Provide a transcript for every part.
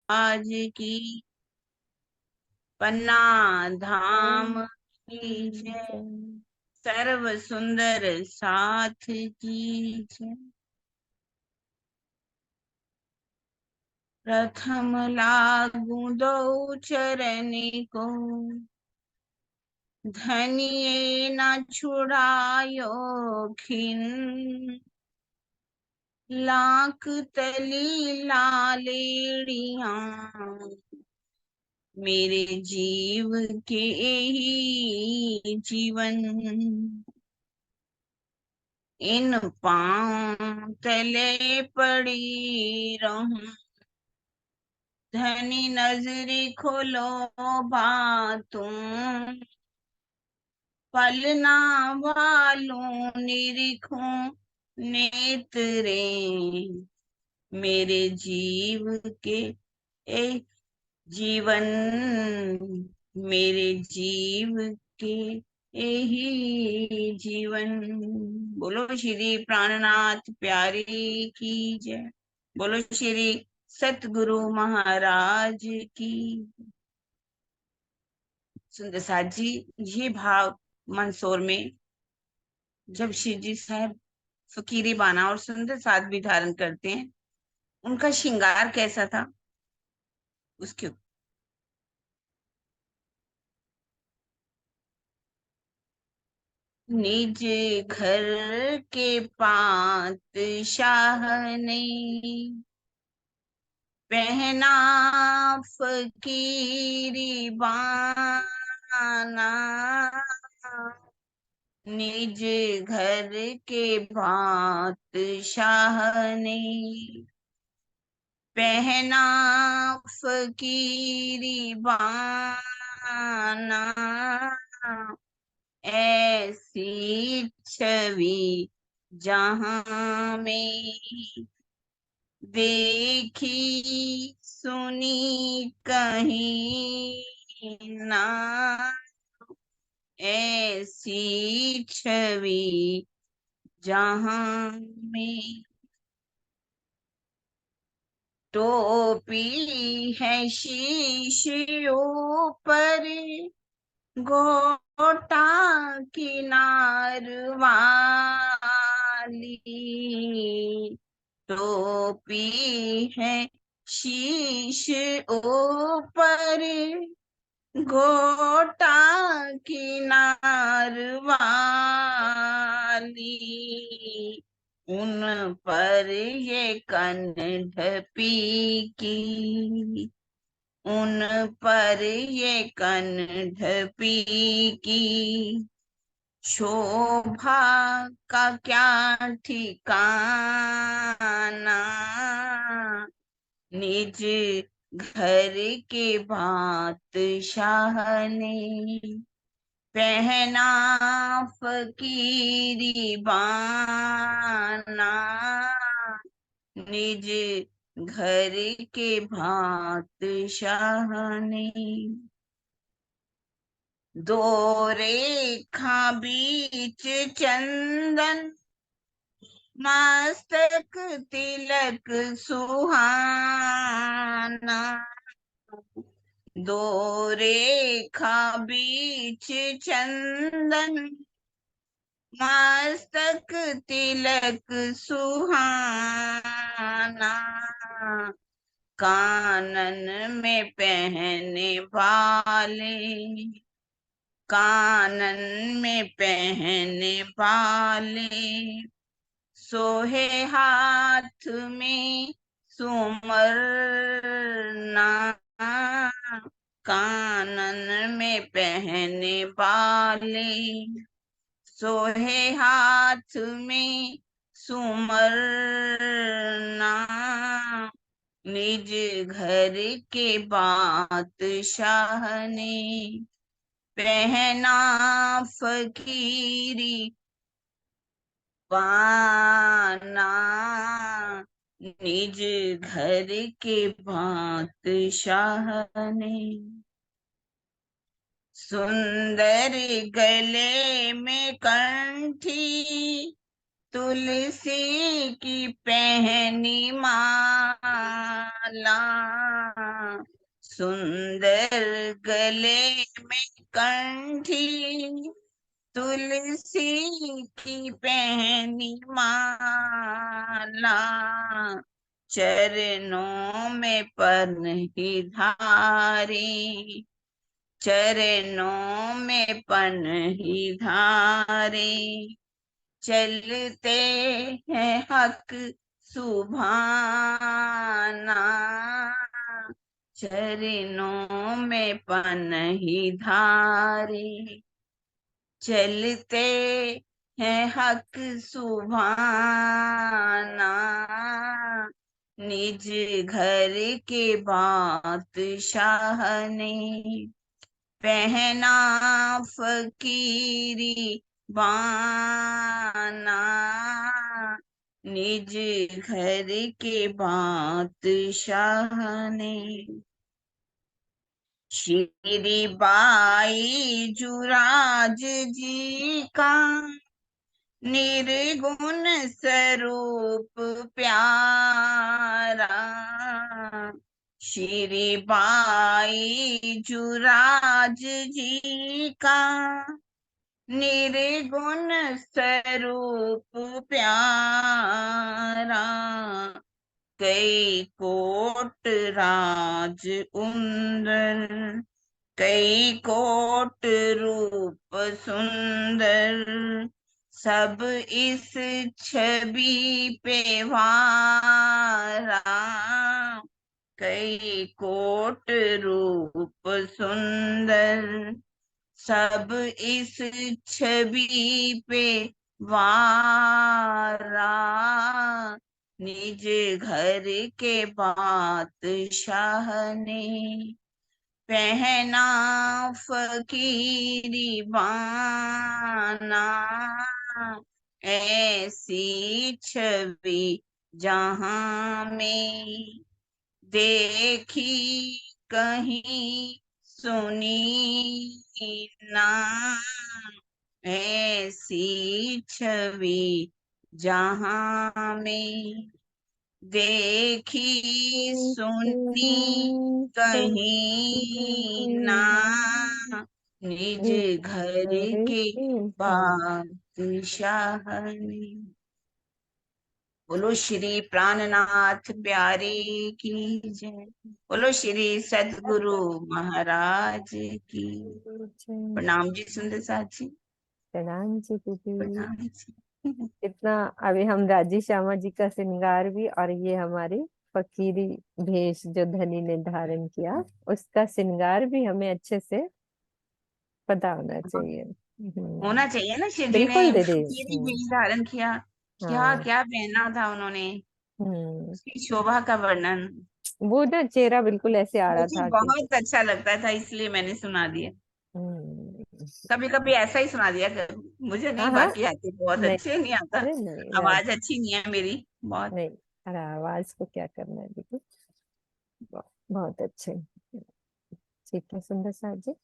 आज की पन्ना धाम की जय। सर्व सुंदर साथ की जय। प्रथम लागू दो चरनी को, धनिये न छुड़ायो खिन। लाख तली लालेड़िया, मेरे जीव के ही जीवन। इन पांव तले पड़ी रहूं, धनी नजरी खोलो बातों। पलना वालों निरीखूं नेत्रे, मेरे जीव के ए जीवन। मेरे जीव के यही जीवन। बोलो श्री प्राणनाथ प्यारे की जय। बोलो श्री सतगुरु महाराज की। सुंदर साथ जी, ये भाव मंदसौर में जब शिव जी साहब फकीरी बाना और सुंदर साथ भी धारण करते हैं, उनका श्रृंगार कैसा था उसके। निज घर के पातशाह ने पहना फकीरी बाना। निज घर के बादशाह ने पहना फकीरी बाना। ऐसी छवि जहां में देखी सुनी कहीं ना। ऐसी छवि जहां में। टोपी है शीश ऊपर, गोटा किनार वाली। टोपी है शीश ऊपर, गोटा किनार वाली। उन पर ये कनढपी की, उन पर ये कनढपी की शोभा का क्या ठिकाना। निज घर के बादशाह ने पहना फकीरी बाना। निज घर के बादशाह ने दो रेखा बीच चंदन, मस्तक तिलक सुहाना। दो रेखा बीच चंदन, मस्तक तिलक सुहाना। कानन में पहने वाले, कानन में पहने वाले सोहे हाथ में सुमरना। कानन में पहने वाले सोहे हाथ में सुमरना। निज घर के बादशाह ने पहना फकीरी बाना। निज घर के बादशाह ने सुंदर गले में कंठी, तुलसी की पहनी माला। सुंदर गले में कंठी, तुलसी की पहनी माला, चरणों में पन ही धारी, चरणों में पन ही धारे, चलते हैं हक सुभाना, चरणों में पन ही धारे, चलते हैं हक सुभाना, निज घर के बादशाह ने पहना फकीरी बाना, निज घर के बादशाह ने। श्री बाई जुराज जी का निर्गुण स्वरूप प्यारा, श्री बाई जुराज जी का निर्गुण स्वरूप प्यारा, कई कोट राज उंदर, कई कोट रूप सुंदर, सब इस छवि पे वारा, कई कोट रूप सुंदर, सब इस छवि पे वारा, निज घर के बादशाह ने पहना फकीरी बाना, ऐसी छवि जहां में देखी कहीं सुनी ना, ऐसी छवि जहां में देखी सुनी कहीं ना, निज घर के बादशाह ने। बोलो श्री प्राणनाथ प्यारे की जय, बोलो श्री सदगुरु महाराज की। प्रणाम जी सुंदर साथ जी, प्रणाम जी दीदी। प्रणाम जी। इतना अभी हम राजी श्यामा जी का श्रृंगार भी, और ये हमारी फकीरी भेष जो धनी ने धारण किया, उसका श्रृंगार भी हमें अच्छे से पता होना चाहिए। होना चाहिए ना, शिव जी ने बिल्कुल दीदी। फकीरी वेश धारण किया, क्या हाँ। क्या पहना था उन्होंने, हम्म। उसकी शोभा का वर्णन वो ना चेहरा बिल्कुल ऐसे आ रहा मुझे था कि बहुत अच्छा लगता था, इसलिए मैंने सुना दिया। हम्म। कभी कभी ऐसा ही सुना दिया मुझे हाँ नहीं, हाँ। बाकी आते बहुत नहीं, अच्छे नहीं आता, अरे नहीं आवाज अच्छी नहीं है मेरी बहुत। नहीं, अरे आवाज को क्या करना है दीदी। बहुत अच्छे। ठीक है सुंदर साहब जी।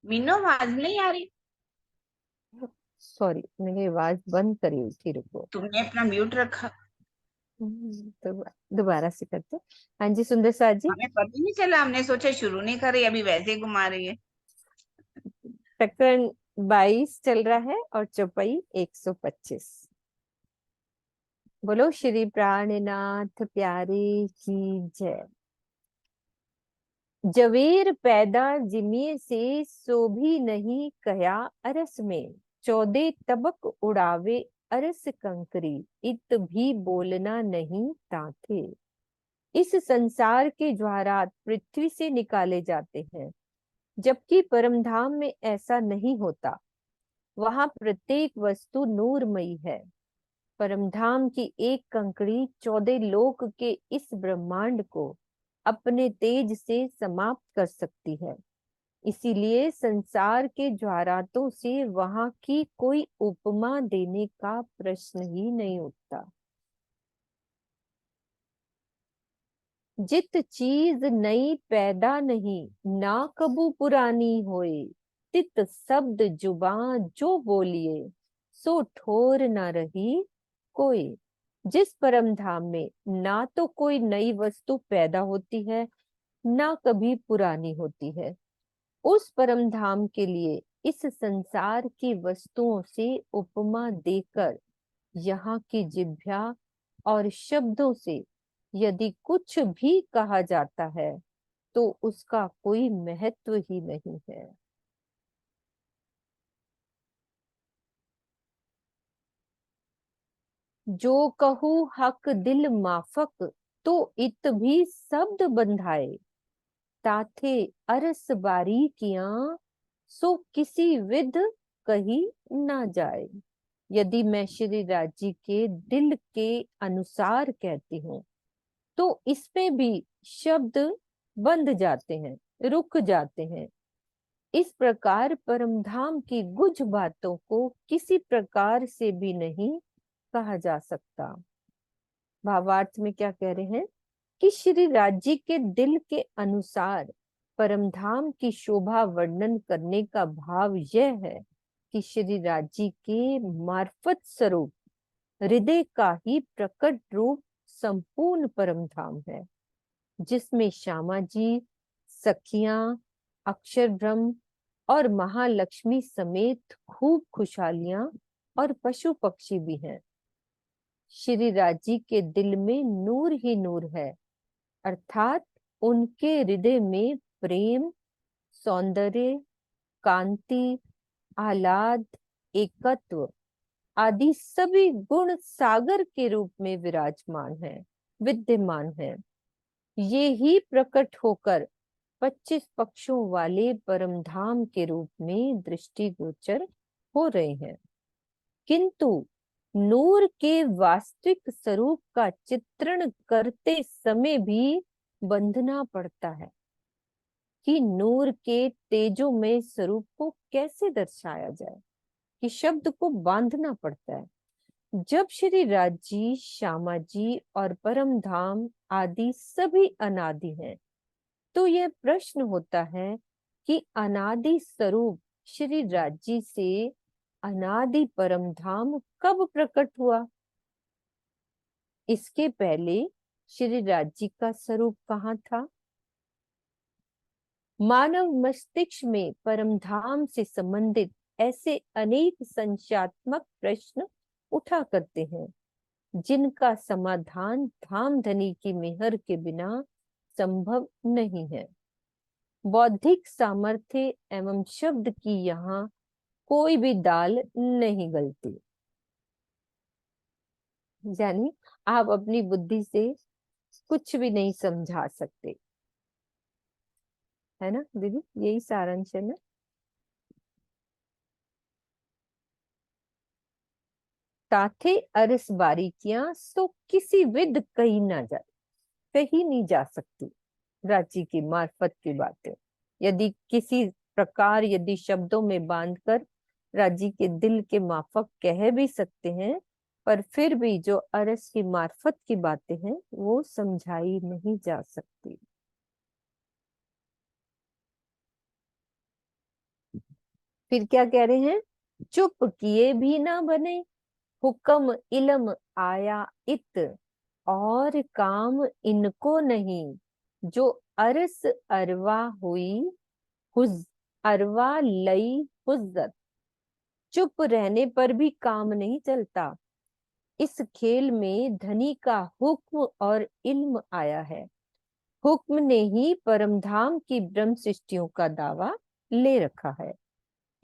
मीनू आवाज नहीं आ रही? सॉरी, मेरी आवाज बंद करी हुई थी, रुको। तुमने अपना म्यूट रखा? तो दोबारा से करते हैं। हाँ जी सुंदर सा जी। हमें पता ही नहीं चला, हमने सोचा शुरू नहीं कर रही, अभी वैसे ही घुमा रही है। प्रकरण 22 चल रहा है और चौपाई 125। बोलो श्री प्राणनाथ प्यारे की जय। जवेर पैदा जिमिए से सो भी नहीं कया अरस में, 14 तबक उड़ावे अरस कंकरी, इत भी बोलना नहीं ताथे। इस संसार के ज्वारात पृथ्वी से निकाले जाते हैं, जबकि परमधाम में ऐसा नहीं होता। वहां प्रत्येक वस्तु नूरमयी है। परमधाम की एक कंकड़ी 14 लोक के इस ब्रह्मांड को अपने तेज से समाप्त कर सकती है। इसीलिए संसार के ज्वारातों से वहां की कोई उपमा देने का प्रश्न ही नहीं उठता। जित चीज नई पैदा नहीं, ना कबू पुरानी होए, तित शब्द जुबान जो बोलिए, सो ठोर न रही कोई। जिस परम धाम में ना तो कोई नई वस्तु पैदा होती है, ना कभी पुरानी होती है, उस परम धाम के लिए इस संसार की वस्तुओं से उपमा देकर यहाँ की जिह्वा और शब्दों से यदि कुछ भी कहा जाता है तो उसका कोई महत्व ही नहीं है। जो कहूँ हक दिल माफक, तो इत भी शब्द बंधाए, ताथे अरस बारीकियां, सो किसी विध कही ना जाए। यदि मैं श्री राज जी के दिल के अनुसार कहती हूँ तो इसमें भी शब्द बंध जाते हैं, रुक जाते हैं। इस प्रकार परमधाम की गुझ बातों को किसी प्रकार से भी नहीं कहा जा सकता। भावार्थ में क्या कह रहे हैं कि श्री राज्य के दिल के अनुसार परमधाम की शोभा वर्णन करने का भाव यह है कि श्री राज्य के मार्फत स्वरूप हृदय का ही प्रकट रूप संपूर्ण परमधाम है, जिसमें श्यामा जी, सखियां, अक्षर ब्रह्म और महालक्ष्मी समेत खूब खुशहालियां और पशु पक्षी भी हैं। श्री राजी के दिल में नूर ही नूर है, अर्थात उनके हृदय में प्रेम, सौंदर्य, कांति, आह्लाद, एकत्व आदि सभी गुण सागर के रूप में विराजमान है, विद्यमान है। ये ही प्रकट होकर 25 पक्षों वाले परमधाम के रूप में दृष्टिगोचर हो रहे हैं। किंतु नूर के वास्तविक स्वरूप का चित्रण करते समय भी बंधना पड़ता है कि नूर के तेजोमय स्वरूप को कैसे दर्शाया जाए, कि शब्द को बांधना पड़ता है। जब श्री राजी, श्यामा जी और परम धाम आदि सभी अनादि हैं, तो यह प्रश्न होता है कि अनादि स्वरूप श्री राज्य से अनादि परम धाम कब प्रकट हुआ। इसके पहले श्री राज्य का स्वरूप कहाँ था। मानव मस्तिष्क में परम धाम से संबंधित ऐसे अनेक संशयात्मक प्रश्न उठा करते हैं, जिनका समाधान धाम धनी की मेहर के बिना संभव नहीं है। बौद्धिक सामर्थ्य एवं शब्द की यहाँ कोई भी दाल नहीं गलती। यानी आप अपनी बुद्धि से कुछ भी नहीं समझा सकते, है ना दीदी, यही सारांश है ना। ताथे अरस बारीकियां सो किसी विद कही ना जाए, कही नहीं जा सकती राज्य की मार्फत की बातें। यदि किसी प्रकार यदि शब्दों में बांधकर राज्य के दिल के माफक कह भी सकते हैं, पर फिर भी जो अरस की मार्फत की बातें हैं वो समझाई नहीं जा सकती। फिर क्या कह रहे हैं, चुप किए भी ना बने, हुक्म इलम आया इत, और काम इनको नहीं, जो अरस अरवा हुई हुज अरवा लई हुज्जत। चुप रहने पर भी काम नहीं चलता। इस खेल में धनी का हुक्म और इल्म आया है। हुक्म ने ही परमधाम की ब्रह्म सृष्टियों का दावा ले रखा है।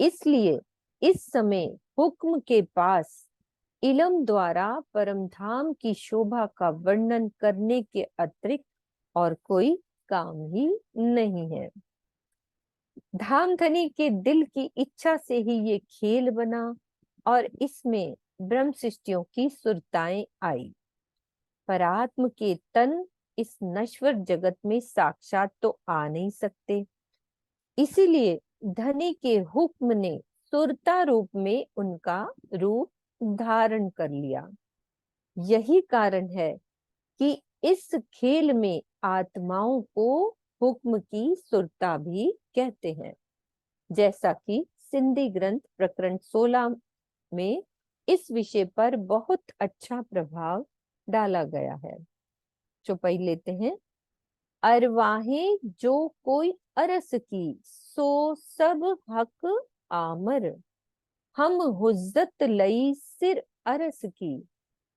इसलिए इस समय हुक्म के पास इल्म द्वारा परमधाम की शोभा का वर्णन करने के अतिरिक्त और कोई काम ही नहीं है। धामधनी के दिल की इच्छा से ही ये खेल बना और इसमें ब्रह्म सृष्टियों की सुरताएं आई। परात्म के तन इस नश्वर जगत में साक्षात तो आ नहीं सकते, इसीलिए धनी के हुक्म ने सुरता रूप में उनका रूप धारण कर लिया। यही कारण है कि इस खेल में आत्माओं को हुक्म की सुरता भी कहते हैं, जैसा कि सिंधी ग्रंथ प्रकरण 16 में इस विषय पर बहुत अच्छा प्रभाव डाला गया है। चौपाई लेते हैं। अरवाहें जो कोई अरस की, सो सब हक आमर। हम हुज्जत लई सिर अरस की,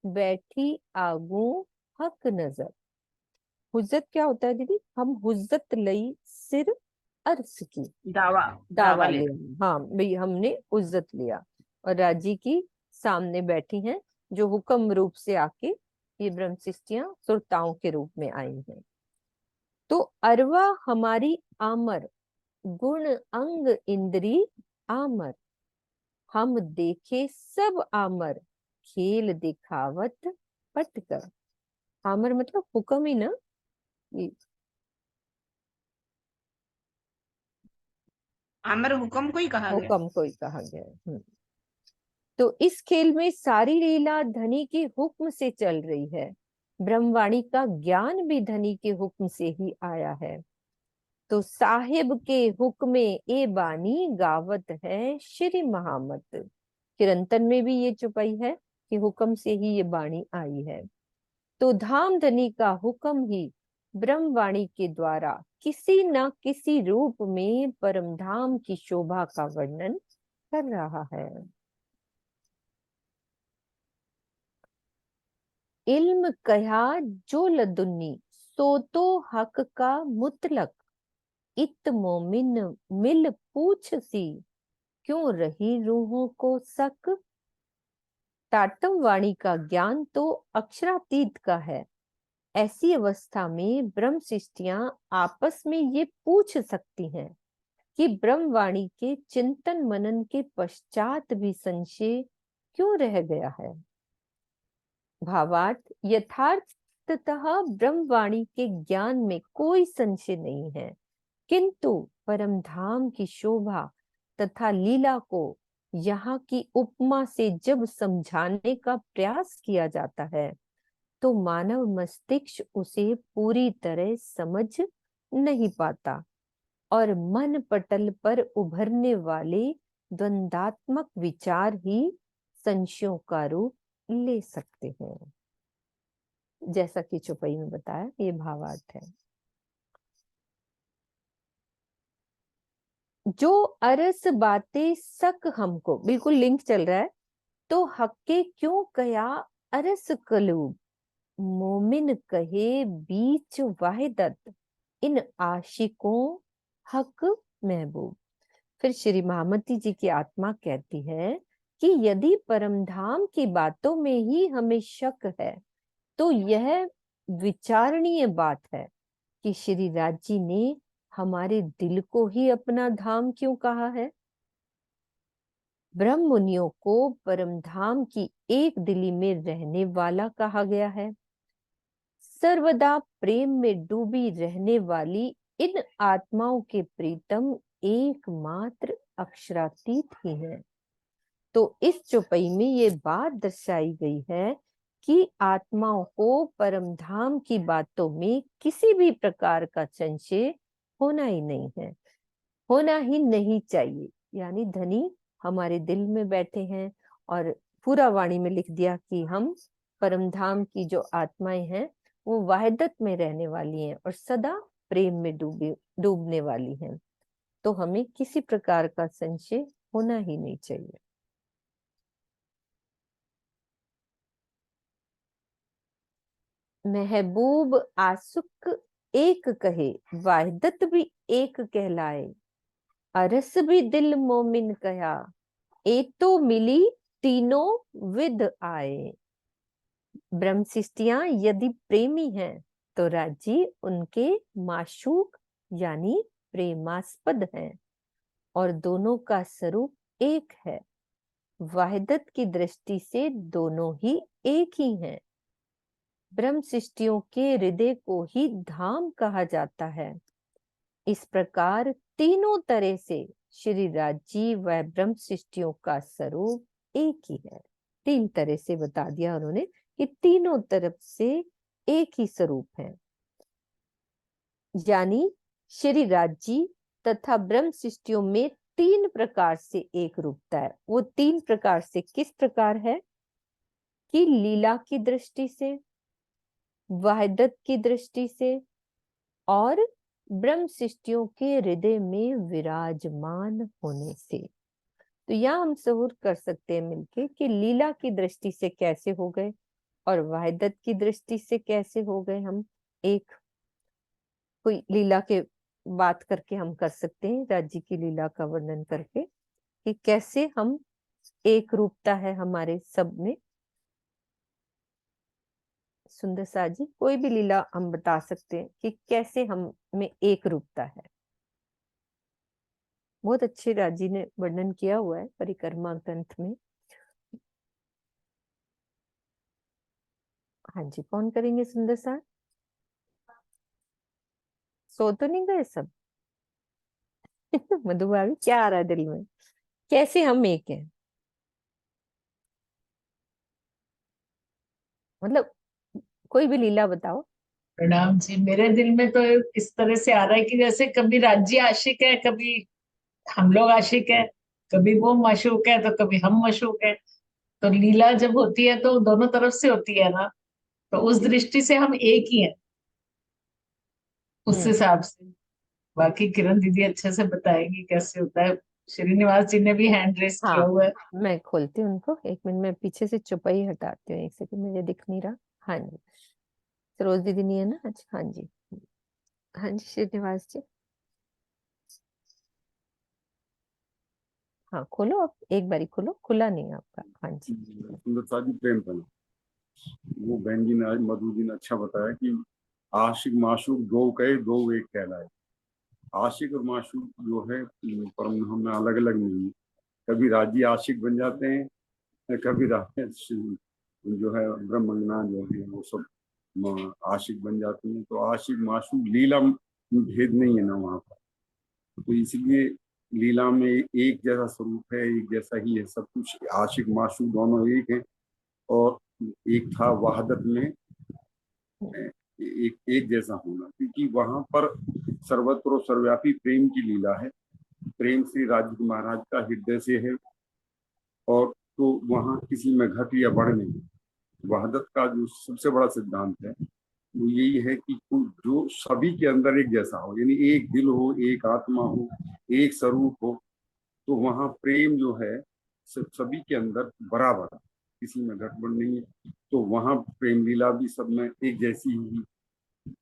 बैठी आगू हक नजर। हुज्जत क्या होता है दीदी? हम हुज्जत लई सिर अर्श की, दावा दावा दावा लेना। लिया। हाँ भाई, हमने उज्जत लिया और राजी की सामने बैठी हैं, जो हुक्म रूप से आके ये ब्रह्म सृष्टियां सुरताओं के रूप में आई हैं। तो अरवा हमारी आमर, गुण अंग इंद्री आमर। हम देखे सब आमर, खेल दिखावत पटकर। आमर मतलब हुक्म ही ना, ये अमर हुक्म को ही कहा गया। हुक्म को ही कहा गया है। तो इस खेल में सारी लीला धनी के हुक्म से चल रही है। ब्रह्मवाणी का ज्ञान भी धनी के हुक्म से ही आया है। तो साहिब के हुक्मे ए बानी गावत है श्री महामत। किरंतन में भी ये चौपाई है कि हुक्म से ही ये बाणी आई है। तो धाम धनी का हुक्म ही ब्रह्मवाणी के द्वारा किसी न किसी रूप में परमधाम की शोभा का वर्णन कर रहा है। इल्म कहा जो लदुन्नी, सो तो हक का मुतलक। इत मोमिन मिल पूछ सी, क्यों रही रूहों को शक। टाटम वाणी का ज्ञान तो अक्षरातीत का है। ऐसी अवस्था में ब्रह्म सृष्टियां आपस में ये पूछ सकती हैं कि ब्रह्मवाणी के चिंतन मनन के पश्चात भी संशय क्यों रह गया है। भावार्थ, यथार्थतः ब्रह्मवाणी के ज्ञान में कोई संशय नहीं है, किंतु परमधाम की शोभा तथा लीला को यहाँ की उपमा से जब समझाने का प्रयास किया जाता है, तो मानव मस्तिष्क उसे पूरी तरह समझ नहीं पाता और मन पटल पर उभरने वाले द्वंदात्मक विचार ही संशयों का रूप ले सकते हैं। जैसा कि चौपाई में बताया, ये भावार्थ है। जो अरस बातें सक हमको, बिल्कुल लिंक चल रहा है। तो हक्के क्यों कया अरस कलूब, मोमिन कहे बीच वाहिदत। इन आशिकों हक महबूब। फिर श्री महामती जी की आत्मा कहती है कि यदि परमधाम की बातों में ही हमें शक है, तो यह विचारणीय बात है कि श्री राज जी ने हमारे दिल को ही अपना धाम क्यों कहा है। ब्रह्म मुनियों को परमधाम की एक दिली में रहने वाला कहा गया है। सर्वदा प्रेम में डूबी रहने वाली इन आत्माओं के प्रीतम एकमात्र अक्षरातीत ही है। तो इस चौपाई में ये बात दर्शाई गई है कि आत्माओं को परमधाम की बातों में किसी भी प्रकार का संशय होना ही नहीं है, होना ही नहीं चाहिए। यानी धनी हमारे दिल में बैठे हैं और पूरा वाणी में लिख दिया कि हम परमधाम की जो आत्माएं हैं वो वाहिदत में रहने वाली हैं और सदा प्रेम में डूबने वाली हैं। तो हमें किसी प्रकार का संशय होना ही नहीं चाहिए। महबूब आसुक एक कहे, वाहिदत भी एक कहलाए। अरस भी दिल मोमिन कहा, ए तो मिली तीनों विध आए। ब्रह्म सृष्टियां यदि प्रेमी हैं तो राजी उनके माशूक यानी प्रेमास्पद हैं और दोनों का स्वरूप एक है। वाहिदत की दृष्टि से दोनों ही एक ही हैं। ब्रह्म सृष्टियों के हृदय को ही धाम कहा जाता है। इस प्रकार तीनों तरह से श्री राजी व ब्रह्म सृष्टियों का स्वरूप एक ही है। तीन तरह से बता दिया उन्होंने कि तीनों तरफ से एक ही स्वरूप है। यानी श्री राजी तथा ब्रह्म सृष्टियों में तीन प्रकार से एक रूपता है। वो तीन प्रकार से किस प्रकार है कि लीला की दृष्टि से, वाहिदत की दृष्टि से और ब्रह्म सृष्टियों के हृदय में विराजमान होने से। तो यहाँ हम सहूर कर सकते हैं मिलके कि लीला की दृष्टि से कैसे हो गए और वाहिदत की दृष्टि से कैसे हो गए। हम एक कोई लीला के बात करके हम कर सकते हैं, राज्य की लीला का वर्णन करके कि कैसे हम एक रूपता है हमारे सब में। सुंदर सा जी कोई भी लीला हम बता सकते हैं कि कैसे हम में एक रूपता है। बहुत अच्छे राजी ने वर्णन किया हुआ है परिक्रमा ग्रंथ में। हाँ जी, कौन करेंगे सुंदर सा? सो तो नहीं गए सब? मधु भाभी क्या आ रहा है दिल में? कैसे हम एक हैं, मतलब कोई भी लीला बताओ। प्रणाम जी। मेरे दिल में तो इस तरह से आ रहा है कि जैसे कभी राज्य आशिक है, कभी हम लोग आशिक है, कभी वो माशूक है तो कभी हम माशूक है। तो लीला जब होती है तो दोनों तरफ से होती है ना, तो उस दृष्टि से हम एक ही हैं उस हम्म। हिसाब से। बाकी किरण दीदी अच्छे से बताएगी कैसे होता है। श्रीनिवास जी ने भी हैंड रेस किया हाँ, हुआ है। मैं खोलती हूँ उनको, एक मिनट में पीछे से चुपाई हटाती हूँ, एक सेकंड मुझे दिख नहीं रहा। हाँ जी, सरोज दीदी नहीं है ना आज? हाँ जी, हाँ जी श्रीनिवास जी। हाँ खोलो, आप एक बारी खोलो, खुला नहीं है आपका। हाँ जी। सुंदरता जी प्रेम पना, वो बहन जी ने आज मधु जी ने अच्छा बताया कि आशिक माशूक दो कहे दो एक कहलाए। आशिक और माशूक जो है परम में अलग अलग नहीं है। कभी राजी आशिक बन जाते हैं, कभी जो है ब्रह्मंगना जो है वो सब आशिक बन जाते हैं। तो आशिक माशूक लीला में भेद नहीं है ना वहाँ पर। तो इसलिए लीला में एक जैसा स्वरूप है, एक जैसा ही है सब कुछ। आशिक माशूक दोनों एक है। और एक था वहादत में एक एक जैसा होना, क्योंकि वहां पर सर्वत्र और सर्वव्यापी प्रेम की लीला है। प्रेम श्री राजू महाराज का हृदय से है। और तो वहां किसी में घट या बढ़ नहीं। वहादत का जो सबसे बड़ा सिद्धांत है वो यही है कि जो सभी के अंदर एक जैसा हो, यानी एक दिल हो, एक आत्मा हो, एक स्वरूप हो। तो वहां प्रेम जो है सभी के अंदर बराबर है, किसी में गड़बड़ नहीं है। तो वहां प्रेम लीला भी सब में एक जैसी ही।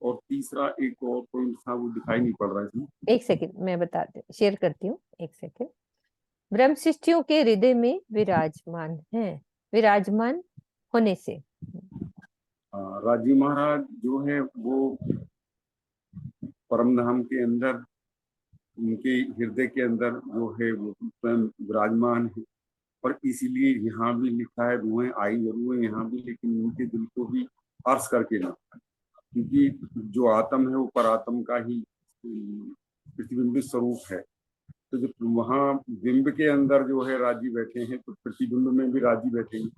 और तीसरा एक और पॉइंट था, वो दिखाई नहीं पड़ रहा है इसमें। एक सेकंड मैं बताती हूँ, शेयर करती हूँ, एक सेकंड। ब्रह्म सृष्टियों के हृदय में विराजमान है, विराजमान होने से। राजी महाराज जो है वो परम धाम के अंदर, उनके हृदय के अंदर जो है वो स्वयं विराजमान है। और इसीलिए यहाँ भी लिखा है, रुएं आई जरूर है यहाँ भी, लेकिन उनके दिल को भी अर्श करके ना, क्योंकि जो आत्म है वो परात्म का ही प्रतिबिंबित स्वरूप है। तो जब वहाँ बिंब के अंदर जो है राजी बैठे हैं तो प्रतिबिंब में भी राजी बैठेंगे।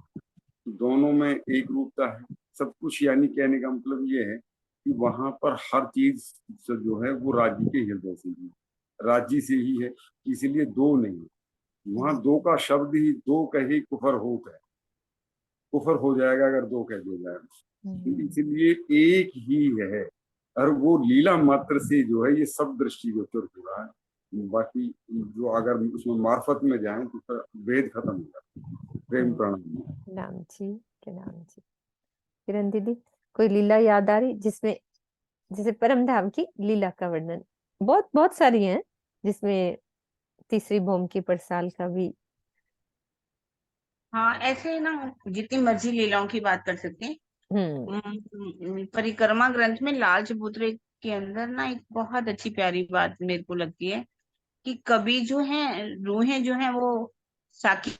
तो दोनों में एक रूपता है सब कुछ। यानी कहने का मतलब ये है कि वहां पर हर चीज जो है वो राजी के हृदय से ही, राजी से ही है। इसलिए दो नहीं, वहां दो का शब्द ही दो कहे कुफर हो गए। कुफर हो जाएगा अगर दो कह दिया जाए। इसलिए एक ही है, और वो लीला मात्र से जो है ये सब दृष्टिगोचर हो रहा है। बाकी जो अगर उसमें मार्फत में जाए तो फिर वेद खत्म हो जाता। प्रेम प्रणाम। नाम जी के नाम जी। किरण दीदी, कोई लीला याद आ रही जिसमें, जैसे परम धाम की लीला का वर्णन बहुत बहुत सारी हैं, जिसमें तीसरी भौम की परसाल का भी। हाँ, ऐसे ना जितनी मर्जी लीलाओं की बात कर सकते हैं। हम्म। परिक्रमा ग्रंथ में लाल चबूतरे के अंदर ना एक बहुत अच्छी प्यारी बात मेरे को लगती है कि कभी जो है रूहें जो है वो साकी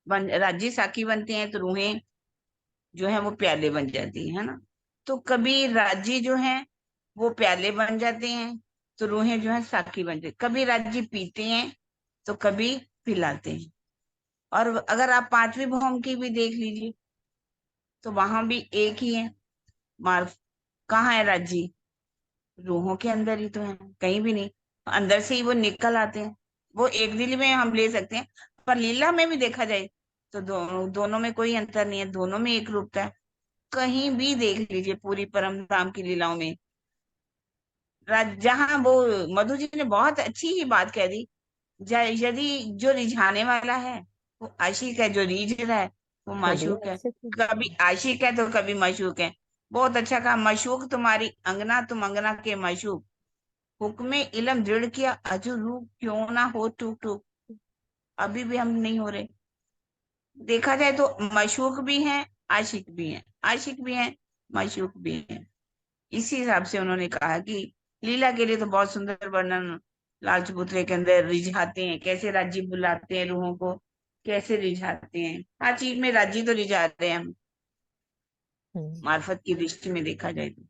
राज्य साकी बनते हैं, तो रूहें जो है वो प्याले बन जाती है ना। तो कभी राज्य जो है वो प्याले बन जाते हैं, तो रूहें जो है साकी बन जाती। कभी राज्य पीते हैं तो कभी पिलाते हैं। और अगर आप पांचवी भौम की भी देख लीजिए तो वहां भी एक ही है। मार कहाँ है राज्य? रूहों के अंदर ही तो है, कहीं भी नहीं। अंदर से ही वो निकल आते हैं। वो एक दिल में हम ले सकते हैं, पर लीला में भी देखा जाए तो दोनों में कोई अंतर नहीं है, दोनों में एक रूपता है। कहीं भी देख लीजिए पूरी परम धाम की लीलाओं में, जहाँ वो मधु जी ने बहुत अच्छी ही बात कह दी। यदि जो रिझाने वाला है वो आशिक है, जो रीझ रहा है वो वो भी माशूक है। अच्छे थे। कभी आशिक है तो कभी माशूक है। बहुत अच्छा कहा, मशूक तुम्हारी अंगना, तुम अंगना के माशूक। हुक्मे इलम दृढ़ किया अजू रूह, क्यों ना हो टूक टूक। अभी भी हम नहीं हो रहे। देखा जाए तो मशूक भी हैं, आशिक भी हैं, आशिक भी हैं, माशूक भी हैं। इसी हिसाब से उन्होंने कहा कि लीला के लिए तो बहुत सुंदर वर्णन लाल चबूतरे के अंदर रिझाते हैं, कैसे राजी बुलाते हैं रूहों को, कैसे रिझाते हैं। हर चीज में राजी तो रिझाते हैं हम, हम्म। मार्फत की दृष्टि में देखा जाए तो।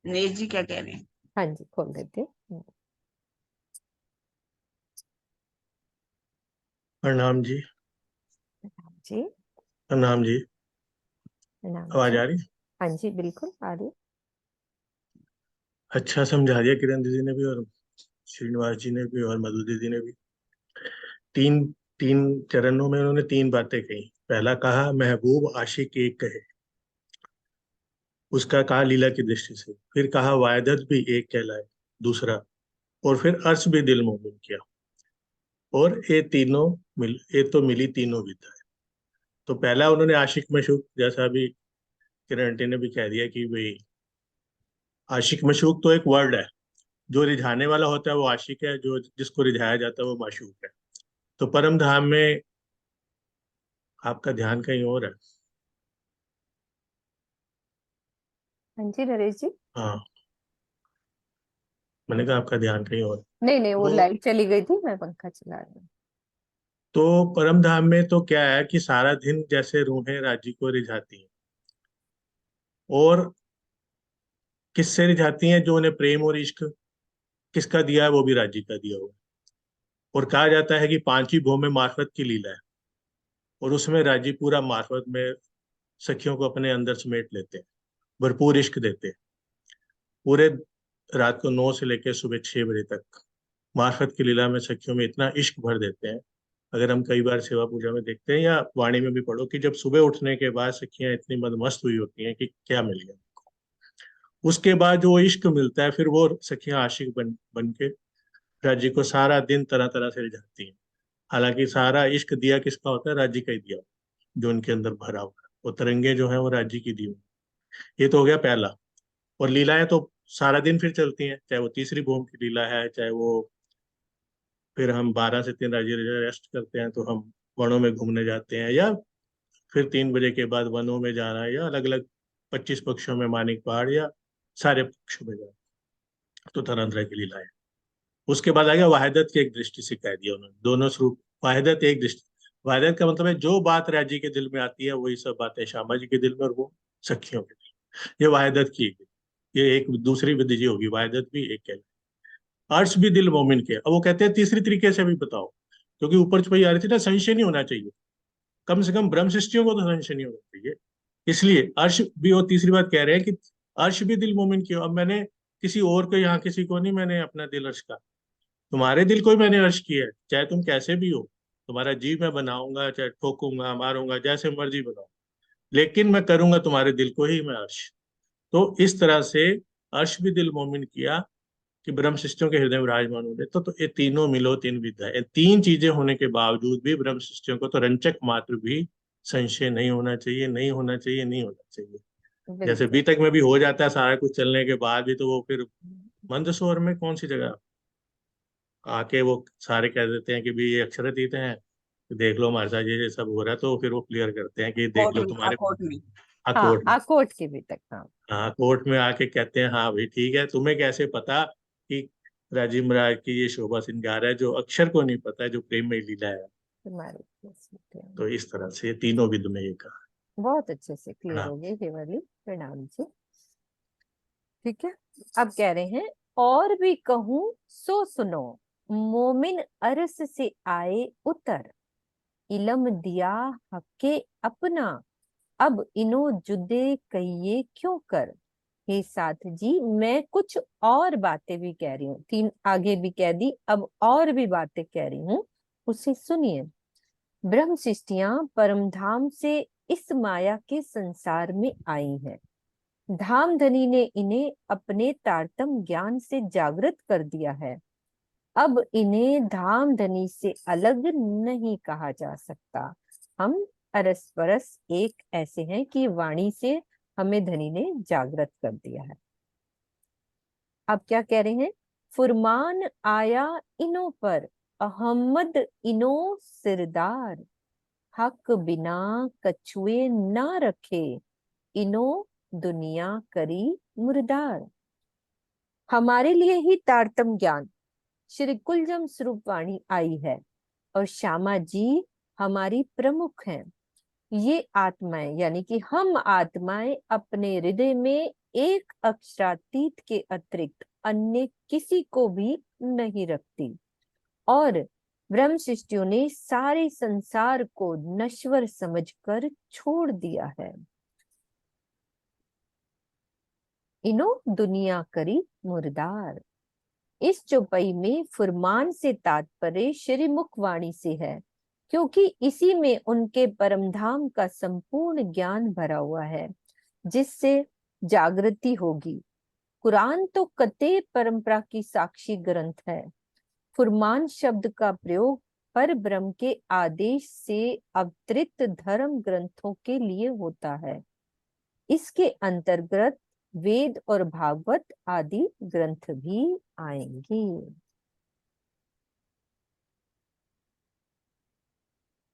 नरेश जी क्या कह रहे हैं? हाँ जी, खोल देते हैं। प्रणाम जी। नाम जी। प्रणाम जी। नाम आवाज जी। आ रही? हाँ जी, बिल्कुल आ रही। अच्छा समझा दिया किरण दीदी ने भी, और श्रीनिवास जी ने भी, और मधु दीदी ने भी। तीन तीन चरणों में उन्होंने तीन बातें कही। पहला कहा महबूब आशिक एक कहे, उसका कहा लीला की दृष्टि से। फिर कहा वायदत भी एक कहलाए, दूसरा। और फिर अर्श भी दिल मोमिन किया। और ये तीनों ये तो मिली तीनों विधाएं। तो पहला उन्होंने आशिक मशूक, जैसा अभी किरण आंटी ने भी कह दिया कि भाई आशिक मशूक तो एक वर्ड है। जो रिझाने वाला होता है वो आशिक है, जो जिसको रिझाया जाता है वो माशूक है। तो परम धाम में आपका ध्यान कहीं और है। हाँ जी नरेश जी। हाँ, मैंने कहा आपका ध्यान कहीं और है। नहीं नहीं, वो तो लाइट चली गई थी, मैं पंखा चला रही हूँ। तो परम धाम में तो क्या है कि सारा दिन जैसे रूहें राज्य को रिझाती हैं, और किससे रिझाती हैं? जो उन्हें प्रेम और इश्क किसका दिया है वो भी राज्य का दिया हुआ है। और कहा जाता है कि पांचवी भौम में मार्फत की लीला है, और उसमें राज्य पूरा मार्फत में सखियों को अपने अंदर समेट लेते हैं, भरपूर इश्क देते हैं। पूरे रात को 9 से लेकर सुबह 6 बजे तक मार्फत की लीला में सखियों में इतना इश्क भर देते हैं। अगर हम कई बार सेवा पूजा में देखते हैं या वाणी में भी पढ़ो कि जब सुबह उठने के बाद सखियां इतनी मदमस्त हुई होती हैं कि क्या मिल गया। उसके बाद जो इश्क मिलता है, फिर वो सखियां आशिक बन के राज्य को सारा दिन तरह तरह से रिझाती हैं। हालांकि सारा इश्क दिया किसका होता है? राज्य का ही दिया होता है, जो उनके अंदर भरा हुआ है। वो तरंगे जो है वो राज्य की दी हुई। ये तो हो गया पहला। और लीलाएं तो सारा दिन फिर चलती हैं, चाहे वो तीसरी भूमि की लीला है, चाहे वो फिर हम 12 से 3 राज्य रेस्ट करते हैं तो हम वनों में घूमने जाते हैं, या फिर 3 बजे के बाद वनों में जाना, या अलग अलग 25 पक्षों में मानिक पहाड़, या सारे पक्षों में जाना। तो तरह तरह की लीलाएं। उसके बाद आ गया वाहिदत की एक दृष्टि से कह दिया उन्होंने, दोनों स्वरूप। वाहिदत एक दृष्टि, वाहिदत का मतलब है जो बात राज्य के दिल में आती है वही सब बातें श्यामा जी के दिल में, और वो सखियों के दिल में। ये वाहिदत की ये एक दूसरी विधि जी होगी। वाहिदत भी एक कहलाए। अर्श भी दिल मोमिन के। अब वो कहते हैं तीसरी तरीके से भी बताओ, क्योंकि ऊपर छुपाई आ रही थी ना, संशय नहीं होना चाहिए। कम से कम ब्रह्म सृष्टियों को तो संशय नहीं होना चाहिए। इसलिए अर्श भी, और तीसरी बात कह रहे हैं कि अर्श भी दिल मोमिन की। अब मैंने किसी और को, यहाँ किसी को नहीं मैंने अपना दिल अर्श का, तुम्हारे दिल को ही मैंने अर्श किया है, चाहे तुम कैसे भी हो। तुम्हारा जीव मैं बनाऊंगा, चाहे ठोकूंगा मारूंगा जैसे मर्जी बनाऊं, लेकिन मैं करूंगा तुम्हारे दिल को ही मैं अर्श। तो इस तरह से अर्श भी दिल मोमिन किया कि ब्रह्म सृष्टियों के हृदय में विराजमान होने। तो ये तीनों मिलो तीन विद्या, ये तीन चीजें होने के बावजूद भी ब्रह्म सृष्टियों को तो रंचक मात्र भी संशय नहीं होना चाहिए, नहीं होना चाहिए, नहीं होना चाहिए। जैसे बिल्कुल। बीतक में भी हो जाता है सारा कुछ चलने के बाद भी, तो वो फिर मंद स्वर में कौन सी जगह आके वो सारे कह देते हैं कि भी ये अक्षरातीत हैं, देख लो हमारे साथ ये सब हो रहा है, तो फिर वो क्लियर करते हैं कि देख लो तुम्हारे कोर्ट में। हाँ हाँ, कोर्ट में। आकोट के भी तक, हाँ। हाँ कोर्ट में आके कहते हैं हाँ भाई ठीक है, तुम्हें कैसे पता कि राजीव महाराज की ये शोभा श्रृंगार है, जो अक्षर को नहीं पता है, जो प्रेम में लीला है। तुम्हारे केस में क्या है? तो इस तरह से तीनों विद में ये कहा। बहुत अच्छे से क्लियर हाँ हो गई ये वाली, प्रणाम जी। ठीक है, अब कह रहे हैं और भी कहूं सो सुनो, मोमिन अरस से आए उतर, इलम दिया हके अपना, अब इनो जुदे कहिए क्यों कर। हे साथ जी, मैं कुछ और बातें भी कह रही हूँ, तीन आगे भी कह दी, अब और भी बातें कह रही हूँ, उसे सुनिए। ब्रह्म सृष्टियां परमधाम से इस माया के संसार में आई हैं। धामधनी ने इन्हें अपने तारतम ज्ञान से जागृत कर दिया है। अब इन्हें धामधनी से अलग नहीं कहा जा सकता। हम अरस परस एक ऐसे हैं कि वाणी से हमें धनी ने जागृत कर दिया है। अब क्या कह रहे हैं, फुरमान आया इनो पर, अहमद इनो सिरदार, हक बिना कछुए ना रखे, इनो दुनिया करी मुर्दार। हमारे लिए ही तारतम ज्ञान श्री कुलजम स्वरूप वाणी आई है, और श्यामा जी हमारी प्रमुख हैं। ये आत्माएं यानी कि हम आत्माएं अपने हृदय में एक अक्षरातीत के अतिरिक्त अन्य किसी को भी नहीं रखती, और ब्रह्म शिष्टियों ने सारे संसार को नश्वर समझकर छोड़ दिया है। इनो दुनिया करी मुर्दार। इस चौपाई में फुरमान से तात्पर्य श्री मुखवाणी से है, क्योंकि इसी में उनके परमधाम का संपूर्ण ज्ञान भरा हुआ है, जिससे जागृति होगी। कुरान तो कते परंपरा की साक्षी ग्रंथ है। फुरमान शब्द का प्रयोग पर ब्रह्म के आदेश से अवतरित धर्म ग्रंथों के लिए होता है। इसके अंतर्गत वेद और भागवत आदि ग्रंथ भी आएंगे।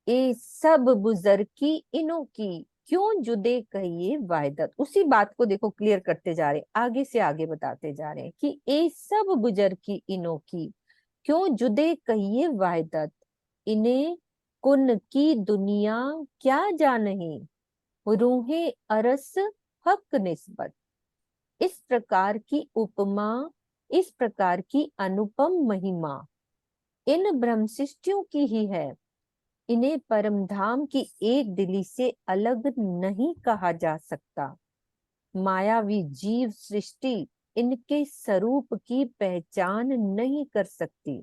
ए सब बुजर्गी इनो की, क्यों जुदे कहिए वायदत। उसी बात को देखो क्लियर करते जा रहे हैं, आगे से आगे बताते जा रहे हैं कि ए सब बुजर्गी इनो की, क्यों जुदे कहिए वायदत, इन्हें कुन की दुनिया क्या जानही, रूहे अरस हक निस्बत। इस प्रकार की उपमा, इस प्रकार की अनुपम महिमा इन ब्रह्मशिष्टियों की ही है। इन्हें परमधाम की एक दिली से अलग नहीं कहा जा सकता। मायावी जीव सृष्टि इनके स्वरूप की पहचान नहीं कर सकती।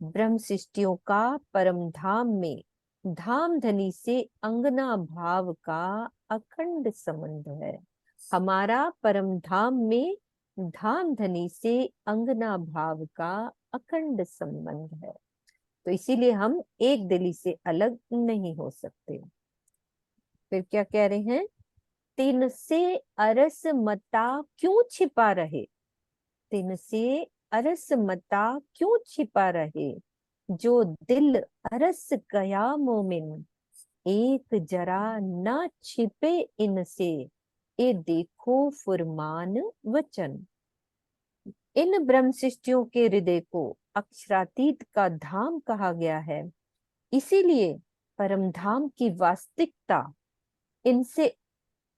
ब्रह्म सृष्टियों का परमधाम में धामधनी से अंगना भाव का अखंड संबंध है। हमारा परमधाम में धामधनी से अंगना भाव का अखंड संबंध है, तो इसीलिए हम एक दिली से अलग नहीं हो सकते। फिर क्या कह रहे हैं, तिन से अरस मता क्यों छिपा रहे, तिन से अरस मता क्यों छिपा रहे, जो दिल अरस गया मोमिन, एक जरा न छिपे इनसे, ये देखो फुरमान वचन। इन ब्रह्म सृष्टियों के हृदय को अक्षरातीत का धाम कहा गया है, इसीलिए परमधाम की वास्तविकता इनसे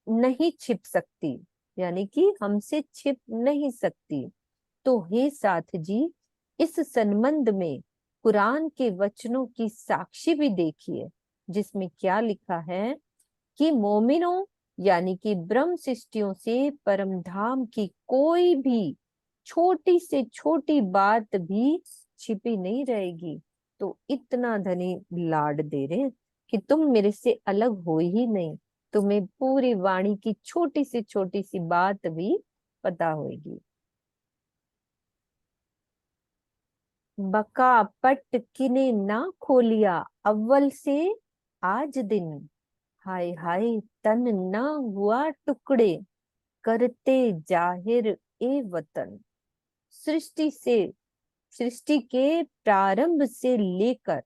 नहीं छिप सकती, यानी कि हमसे छिप नहीं सकती। तो हे साथ जी, इस संबंध में कुरान के वचनों की साक्षी भी देखिए, जिसमें क्या लिखा है कि मोमिनों यानी कि ब्रह्म सृष्टियों से परमधाम की कोई भी छोटी से छोटी बात भी छिपी नहीं रहेगी। तो इतना धनी लाड दे रहे हैं कि तुम मेरे से अलग हो ही नहीं, तुम्हें पूरी वाणी की छोटी सी बात भी पता होगी। बका पट किने ना खोलिया अव्वल से आज दिन, हाय हाय तन ना हुआ टुकड़े करते जाहिर ए वतन। सृष्टि से सृष्टि के प्रारंभ से लेकर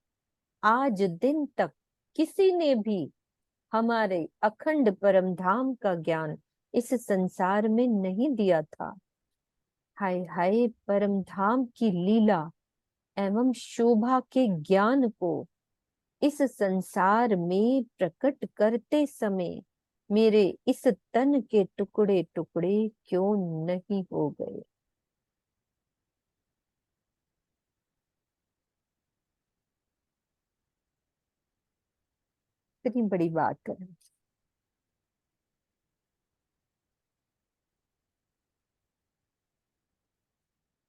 आज दिन तक किसी ने भी हमारे अखंड परम धाम का ज्ञान इस संसार में नहीं दिया था। हाय हाय परम धाम की लीला एवं शोभा के ज्ञान को इस संसार में प्रकट करते समय मेरे इस तन के टुकड़े टुकड़े क्यों नहीं हो गए। कितनी बड़ी बात करें।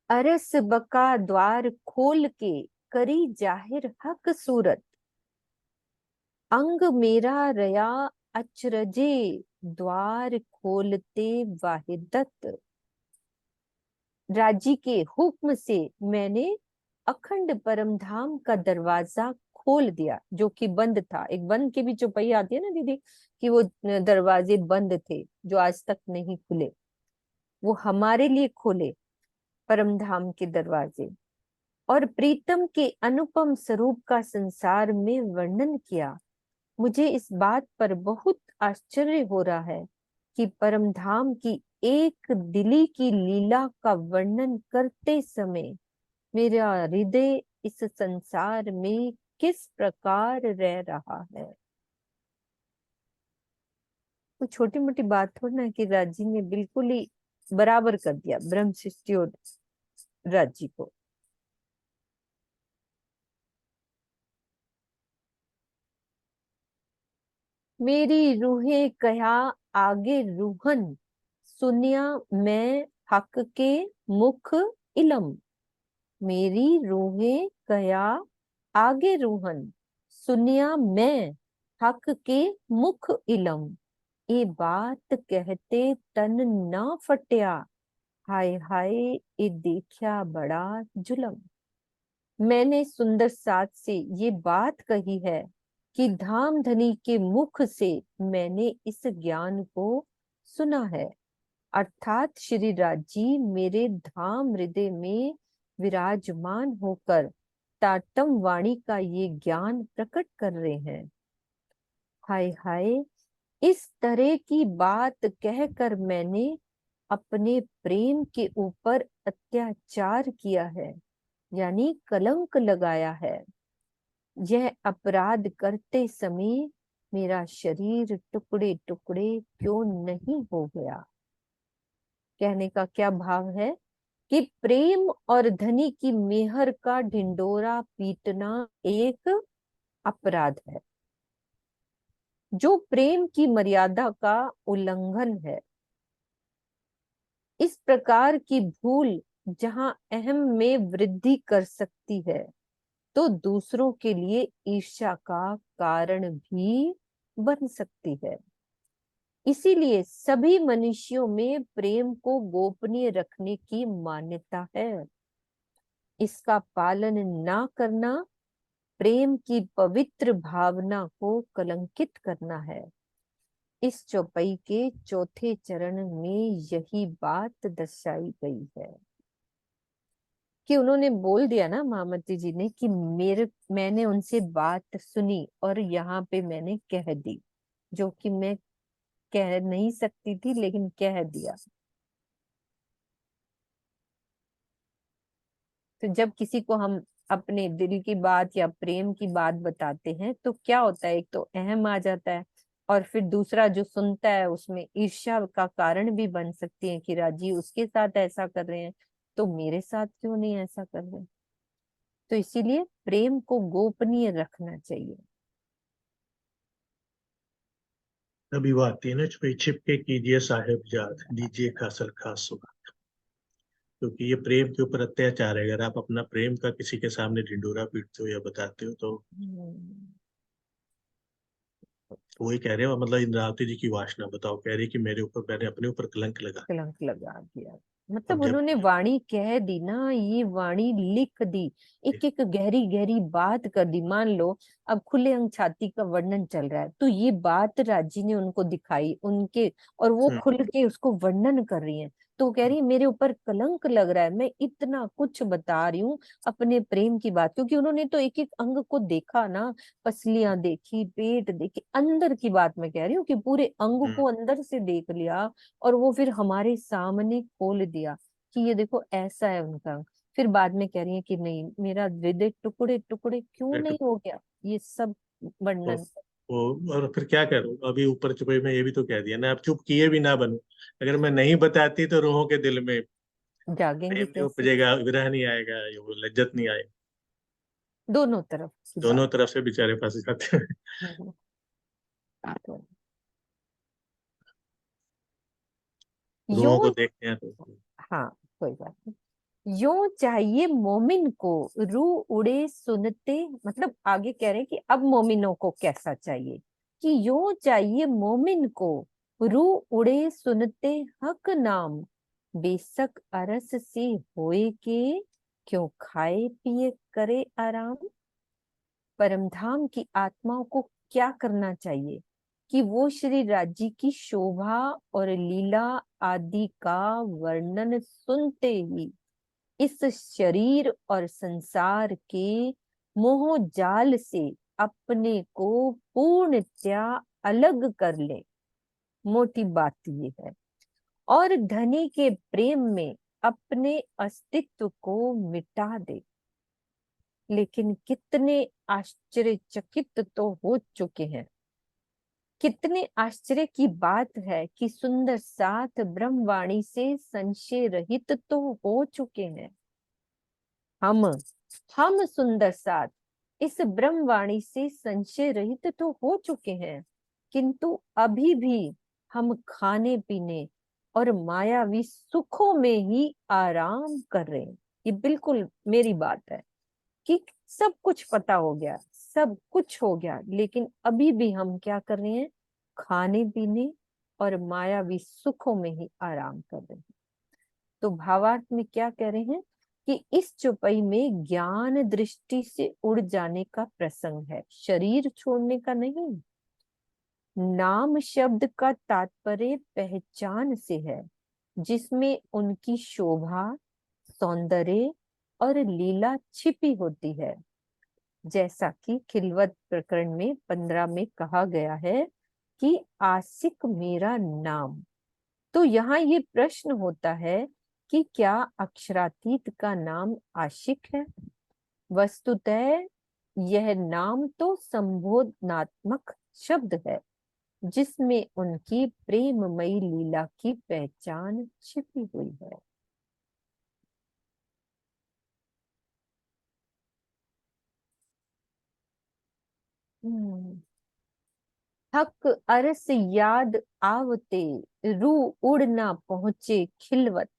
अरस बका द्वार खोल के करी जाहिर हक सूरत, अंग मेरा रया अचरजे द्वार खोलते वाहिदत। राजी के हुक्म से मैंने अखंड परम धाम का दरवाजा खोल दिया जो कि बंद था। एक बंद के भी चौपाई आती है ना दीदी, कि वो दरवाजे बंद थे जो आज तक नहीं खुले, वो हमारे लिए खोले परम धाम के दरवाजे। और प्रीतम के अनुपम स्वरूप का संसार में वर्णन किया। मुझे इस बात पर बहुत आश्चर्य हो रहा है कि परम धाम की एक दिली की लीला का वर्णन करते समय मेरा हृदय इस संसार में किस प्रकार रह रहा है। तो छोटी मोटी बात थोड़ी ना कि राजी ने बिल्कुल ही बराबर कर दिया ब्रह्म सृष्टि और राजी को। मेरी रूहे कया आगे रूहन, सुनिया मैं हक के मुख इलम। मेरी रूहे कया आगे रूहन, सुनिया मैं हक के मुख इलम। ये बात कहते तन ना फटिया, हाय हाय ये देखा बड़ा जुलम। मैंने सुंदर साथ से ये बात कही है कि धाम धनी के मुख से मैंने इस ज्ञान को सुना है, अर्थात श्री राजी मेरे धाम हृदय में विराजमान होकर ताटम वाणी का ये ज्ञान प्रकट कर रहे हैं। हाय हाय इस तरह की बात कहकर मैंने अपने प्रेम के ऊपर अत्याचार किया है, यानी कलंक लगाया है। यह अपराध करते समय मेरा शरीर टुकड़े टुकड़े क्यों नहीं हो गया। कहने का क्या भाव है कि प्रेम और धनी की मेहर का ढिंडोरा पीटना एक अपराध है जो प्रेम की मर्यादा का उल्लंघन है। इस प्रकार की भूल जहां अहम में वृद्धि कर सकती है तो दूसरों के लिए ईर्ष्या का कारण भी बन सकती है। इसीलिए सभी मनुष्यों में प्रेम को गोपनीय रखने की मान्यता है। इसका पालन ना करना प्रेम की पवित्र भावना को कलंकित करना है। इस चौपाई के चौथे चरण में यही बात दर्शाई गई है कि उन्होंने बोल दिया ना, महामती जी ने, कि मैंने उनसे बात सुनी और यहाँ पे मैंने कह दी जो कि मैं कह नहीं सकती थी लेकिन कह दिया। तो जब किसी को हम अपने दिल की बात या प्रेम की बात बताते हैं तो क्या होता है, एक तो अहम आ जाता है और फिर दूसरा जो सुनता है उसमें ईर्ष्या का कारण भी बन सकती है कि राजी उसके साथ ऐसा कर रहे हैं तो मेरे साथ क्यों नहीं ऐसा कर रहे। तो इसीलिए प्रेम को गोपनीय रखना चाहिए। अभी बात है ना, छुपे छिपके कीजिए साहेब याद, लीजिए कासल खास सुबह। क्योंकि ये प्रेम के ऊपर अत्याचार है। अगर आप अपना प्रेम का किसी के सामने ढिंढोरा पीटते हो या बताते हो तो वही कह रहे हो, मतलब इंद्रावती जी की वासना बताओ, कह रही कि मेरे ऊपर, मैंने अपने ऊपर कलंक लगा। कलंक लगा दिया, मतलब अब उन्होंने जब वाणी कह दी ना, ये वाणी लिख दी, एक एक गहरी गहरी बात कर दी। मान लो अब खुले अंग छाती का वर्णन चल रहा है, तो ये बात राजी ने उनको दिखाई उनके, और वो हम्म, खुल के उसको वर्णन कर रही है। तो कह रही है मेरे ऊपर कलंक लग रहा है, मैं इतना कुछ बता रही हूँ अपने प्रेम की बात, क्योंकि उन्होंने तो एक एक अंग को देखा ना, पसलियां देखी, पेट देखी, अंदर की बात मैं कह रही हूँ कि पूरे अंग हम्म, को अंदर से देख लिया, और वो फिर हमारे सामने खोल दिया कि ये देखो ऐसा है उनका। फिर बाद में कह रही है कि नहीं, मेरा हृदय टुकड़े टुकड़े क्यों नहीं हो गया, ये सब तो वर्णन। वो, और फिर क्या करूं, अभी ऊपर चुपे में ये भी तो कह दिया ना, अब चुप किए भी ना बनूं। अगर मैं नहीं बताती तो रूहों के दिल में जागेंगे प्रेम नहीं कैसे? उपजेगा, विरह नहीं आएगा, ये वो लज्जत नहीं आएगी। दोनों तरफ की बात। दोनों तरफ से बेचारे फंस जाते हैं। हम्म, तो रूहों को यो, देखते हैं तो हाँ कोई बात नहीं। यो चाहिए मोमिन को रू उड़े सुनते, मतलब आगे कह रहे हैं कि अब मोमिनों को कैसा चाहिए, कि यो चाहिए मोमिन को रू उड़े सुनते हक नाम, बेशक अरस से होए के क्यों खाए पिए करे आराम। परमधाम की आत्माओं को क्या करना चाहिए कि वो श्री राज्य की शोभा और लीला आदि का वर्णन सुनते ही इस शरीर और संसार के मोह जाल से अपने को पूर्णतया अलग कर ले। मोटी बात ये है, और धनी के प्रेम में अपने अस्तित्व को मिटा दे। लेकिन कितने आश्चर्यचकित तो हो चुके हैं, कितने आश्चर्य की बात है कि सुंदर साथ ब्रह्मवाणी से संशय रहित तो हो चुके हैं। हम हम सुंदर साथ इस ब्रह्मवाणी से संशय रहित तो हो चुके हैं, किंतु अभी भी हम खाने पीने और मायावी सुखों में ही आराम कर रहे हैं। ये बिल्कुल मेरी बात है कि सब कुछ पता हो गया, सब कुछ हो गया, लेकिन अभी भी हम क्या कर रहे हैं, खाने पीने और मायावी सुखों में ही आराम कर रहे हैं। तो भावार्थ में क्या कह रहे हैं कि इस चौपाई में ज्ञान दृष्टि से उड़ जाने का प्रसंग है, शरीर छोड़ने का नहीं। नाम शब्द का तात्पर्य पहचान से है, जिसमें उनकी शोभा, सौंदर्य और लीला छिपी होती है। जैसा कि खिलवत प्रकरण में 15 में कहा गया है कि आशिक मेरा नाम। तो यहाँ ये प्रश्न होता है कि क्या अक्षरातीत का नाम आशिक है? वस्तुतः यह नाम तो संबोधनात्मक शब्द है, जिसमें उनकी प्रेममयी लीला की पहचान छिपी हुई है। हम्म। हक अरस याद आवते रू उड़ ना पहुंचे खिलवत,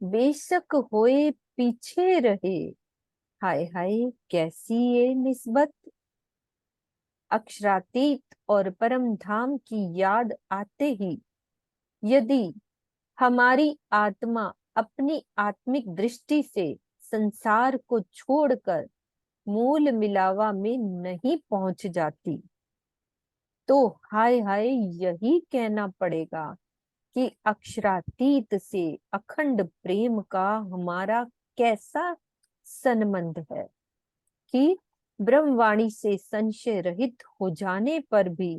बेशक होए पीछे रहे, हाय हाय कैसी ये निस्बत। अक्षरातीत और परम धाम की याद आते ही यदि हमारी आत्मा अपनी आत्मिक दृष्टि से संसार को छोड़कर मूल मिलावा में नहीं पहुंच जाती, तो हाय हाय यही कहना पड़ेगा कि अक्षरातीत से अखंड प्रेम का हमारा कैसा संबंध है, कि ब्रह्मवाणी से संशय रहित हो जाने पर भी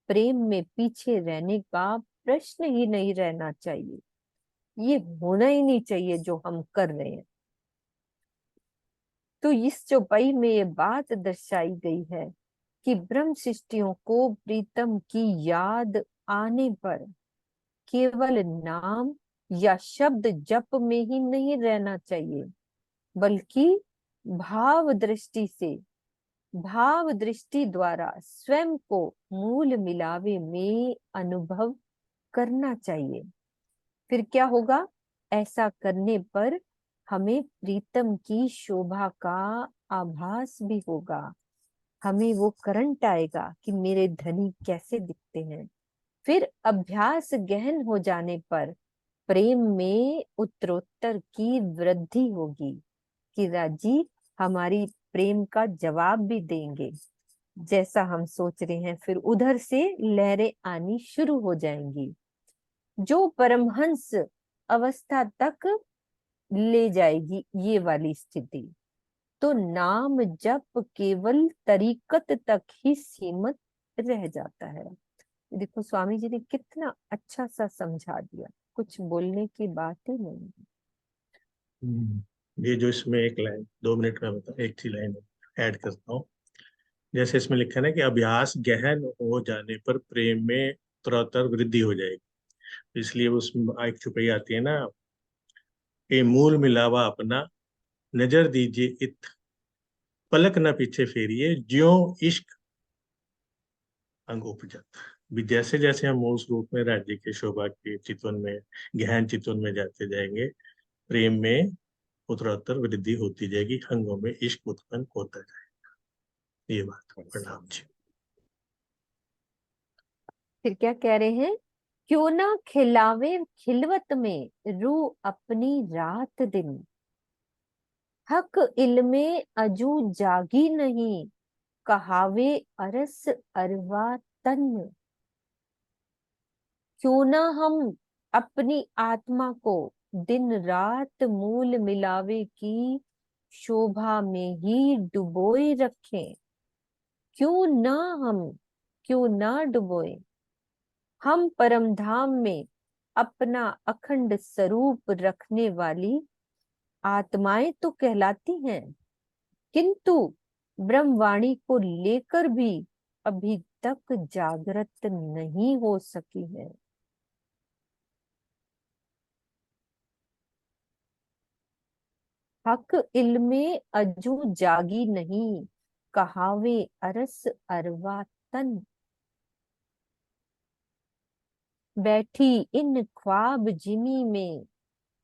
प्रेम में पीछे रहने का प्रश्न ही नहीं रहना चाहिए। ये होना ही नहीं चाहिए जो हम कर रहे हैं। तो इस चौपाई में ये बात दर्शाई गई है कि ब्रह्म सृष्टियों को प्रीतम की याद आने पर केवल नाम या शब्द जप में ही नहीं रहना चाहिए, बल्कि भाव दृष्टि से, भाव दृष्टि द्वारा स्वयं को मूल मिलावे में अनुभव करना चाहिए। फिर क्या होगा ऐसा करने पर हमें प्रीतम की शोभा का आभास भी होगा। हमें वो करंट आएगा कि मेरे धनी कैसे दिखते हैं। फिर अभ्यास गहन हो जाने पर प्रेम में उत्तरोत्तर की वृद्धि होगी कि राजी हमारी प्रेम का जवाब भी देंगे जैसा हम सोच रहे हैं। फिर उधर से लहरें आनी शुरू हो जाएंगी जो परमहंस अवस्था तक ले जाएगी ये वाली स्थिति। तो नाम जप केवल तरीकत तक ही सीमित रह जाता है। देखो स्वामी जी ने कितना अच्छा सा समझा दिया, कुछ बोलने की बात ही नहीं। ये जो इसमें एक लाइन 2 मिनट में बता, एक ही लाइन ऐड करता हूँ। जैसे इसमें लिखा है ना कि अभ्यास गहन हो जाने पर प्रेम में उत्तरोत्तर वृद्धि हो जाएगी, इसलिए उसमें एक चुपई आती है ना, ए मूल मिलावा अपना, नजर दीजिए इत, पलक न पीछे फेरिए, ज्यों इश्क अंग उपजत। भी जैसे जैसे हम मूल स्वरूप में राज्य के शोभा के चितवन में, गहन चितवन में जाते जाएंगे, प्रेम में उत्तरोत्तर वृद्धि होती जाएगी, अंगों में इश्क उत्पन्न होता जाएगा। ये बात। प्रणाम जी। फिर क्या कह रहे हैं? क्यों ना खिलावे खिलवत में रू अपनी रात दिन, हक इल्मे अजू जागी नहीं, कहावे अरस अरवा तन। क्यों ना हम अपनी आत्मा को दिन रात मूल मिलावे की शोभा में ही डुबोए रखें। क्यों ना हम, क्यों ना डुबोए हम परम धाम में अपना अखंड स्वरूप रखने वाली आत्माएं तो कहलाती हैं, किंतु ब्रह्मवाणी को लेकर भी अभी तक जागृत नहीं हो सकी है। हक इल्मे अजू जागी नहीं, कहावे अरस अरवा तन। बैठी इन ख्वाब जिमी में,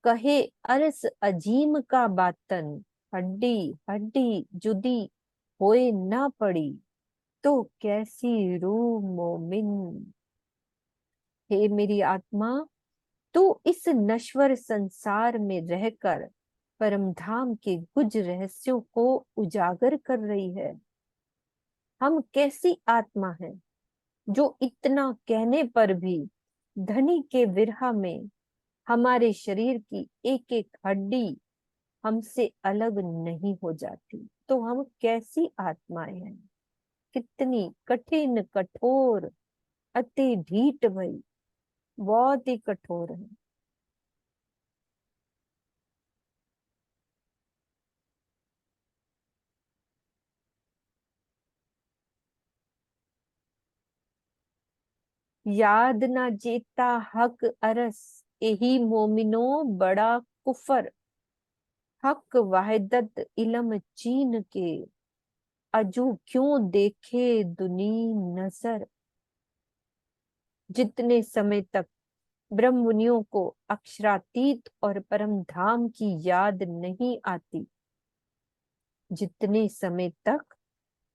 कहे अरस अजीम का बातन, हड्डी हड्डी जुदी होए ना पड़ी, तो कैसी रूह मोमिन। हे मेरी आत्मा, तू इस नश्वर संसार में रहकर परमधाम के गुज रहस्यों को उजागर कर रही है। हम कैसी आत्मा है जो इतना कहने पर भी धनी के विरह में हमारे शरीर की एक एक हड्डी हमसे अलग नहीं हो जाती। तो हम कैसी आत्माएं हैं, कितनी कठिन कठोर, अति ढीठ भई, बहुत ही कठोर है। याद ना जेता हक अरस, यही मोमिनो बड़ा कुफर। हक वाहिदत इलम चीन के, अजू क्यों देखे दुनी नजर। जितने समय तक ब्रह्म मुनियों को अक्षरातीत और परम धाम की याद नहीं आती, जितने समय तक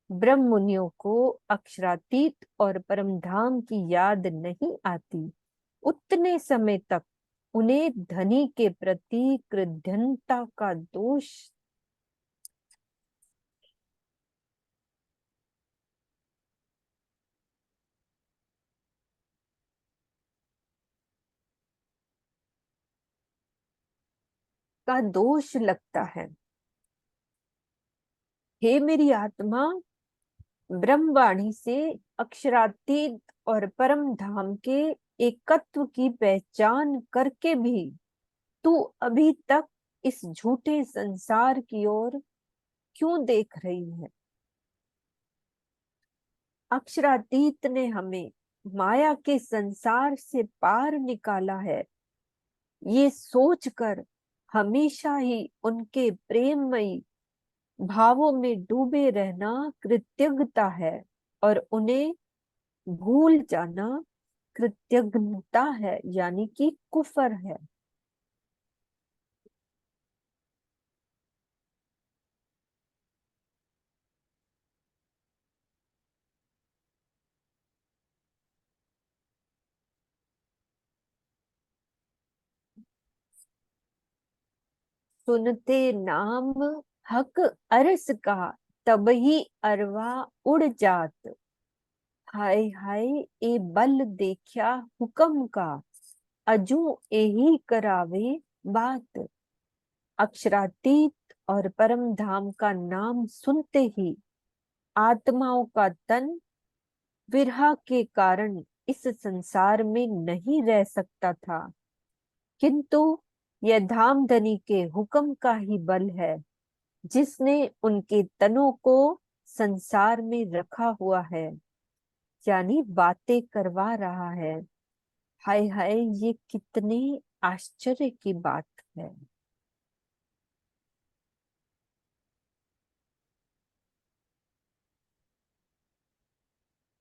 ब्रह्म मुनियों को अक्षरातीत और परम धाम की याद नहीं आती, उतने समय तक उन्हें धनी के प्रति कृतज्ञता का दोष लगता है। हे मेरी आत्मा, ब्रह्मवाणी से अक्षरातीत और परम धाम के एकत्व की पहचान करके भी तू अभी तक इस झूठे संसार की ओर क्यों देख रही है? अक्षरातीत ने हमें माया के संसार से पार निकाला है, ये सोचकर हमेशा ही उनके प्रेममयी भावों में डूबे रहना कृतज्ञता है, और उन्हें भूल जाना कृतज्ञता है, यानी कि कुफर है। सुनते नाम हक अरस का, तब ही अरवा उड़ जात। हाय हाय ए बल देखा हुक्म का, अजू एही करावे बात। अक्षरातीत और परम धाम का नाम सुनते ही आत्माओं का तन विरह के कारण इस संसार में नहीं रह सकता था, किंतु यह धामधनी के हुक्म का ही बल है जिसने उनके तनों को संसार में रखा हुआ है, यानी बातें करवा रहा है। हाय हाय, ये कितने आश्चर्य की बात है।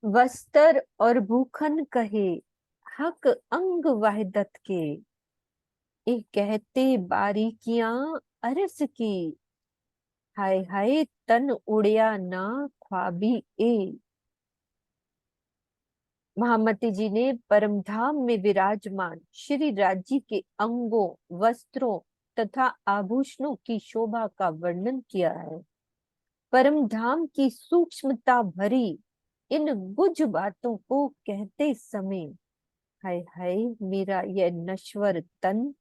वस्त्र और भूखन कहे हक अंग वहदत के, ए कहते बारीकियां अरस की। हाय हाय तन उड़िया ना ख्वाबी ए। महामती जी ने परमधाम में विराजमान श्री राज्य के अंगों, वस्त्रों तथा आभूषणों की शोभा का वर्णन किया है। परमधाम की सूक्ष्मता भरी इन गुज बातों को कहते समय हाय हाय मेरा यह नश्वर तन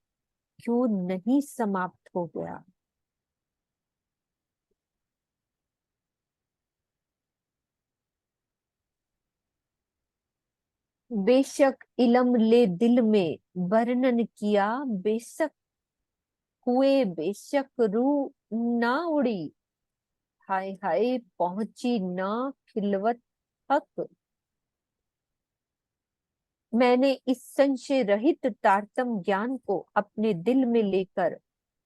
क्यों नहीं समाप्त हो गया। बेशक इलम ले दिल में वर्णन किया, बेशक हुए बेशक रूह ना उड़ी। हाय हाय पहुंची ना खिलवत हक। मैंने इस संशय रहित तारतम ज्ञान को अपने दिल में लेकर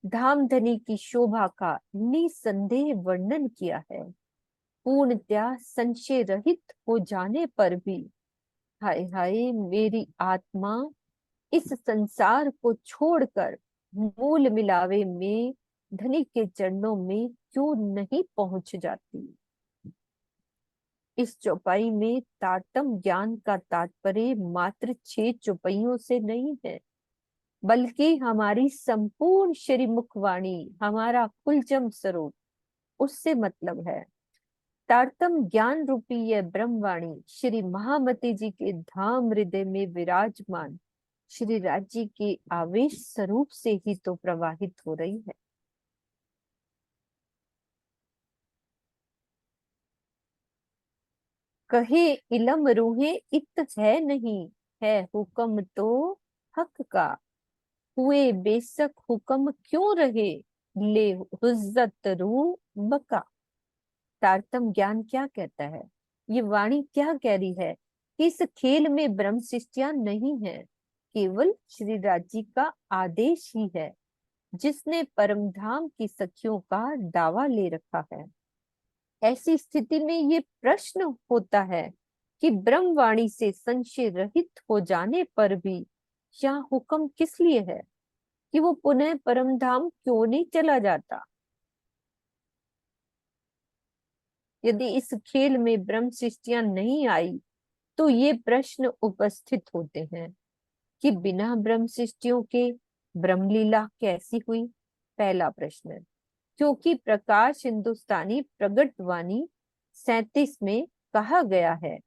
धामधनी की शोभा का निसंदेह वर्णन किया है। पूर्णतया संशय रहित हो जाने पर भी हाय हाय मेरी आत्मा इस संसार को छोड़कर मूल मिलावे में धनी के चरणों में क्यों नहीं पहुंच जाती। इस चौपाई में तारतम ज्ञान का तात्पर्य मात्र 6 चौपाइयों से नहीं है, बल्कि हमारी संपूर्ण श्रीमुख वाणी, हमारा कुलचम स्वरूप, उससे मतलब है। तारतम ज्ञान रूपी यह ब्रह्मवाणी श्री महामती जी के धाम हृदय में विराजमान श्री राज्य के आवेश स्वरूप से ही तो प्रवाहित हो रही है। कहे इलम रूहे इत है नहीं, है हुक्म तो हक का। हुए बेशक हुक्म क्यों रहे, ले हुज्जत रू बका। तारतम ज्ञान क्या कहता है, ये वाणी क्या कह रही है कि इस खेल में ब्रह्म सृष्टियां नहीं है, केवल श्री राज्य का आदेश ही है जिसने परमधाम की सखियों का दावा ले रखा है। ऐसी स्थिति में ये प्रश्न होता है कि ब्रह्मवाणी से संशय रहित हो जाने पर भी यह हुक्म किस लिए है कि वो पुनः परमधाम क्यों नहीं चला जाता। यदि इस खेल में ब्रह्म सृष्टियां नहीं आई तो ये प्रश्न उपस्थित होते हैं कि बिना ब्रह्म सृष्टियों के ब्रह्मलीला कैसी हुई। पहला प्रश्न, क्योंकि प्रकाश हिंदुस्तानी प्रगटवाणी 37 में कहा गया है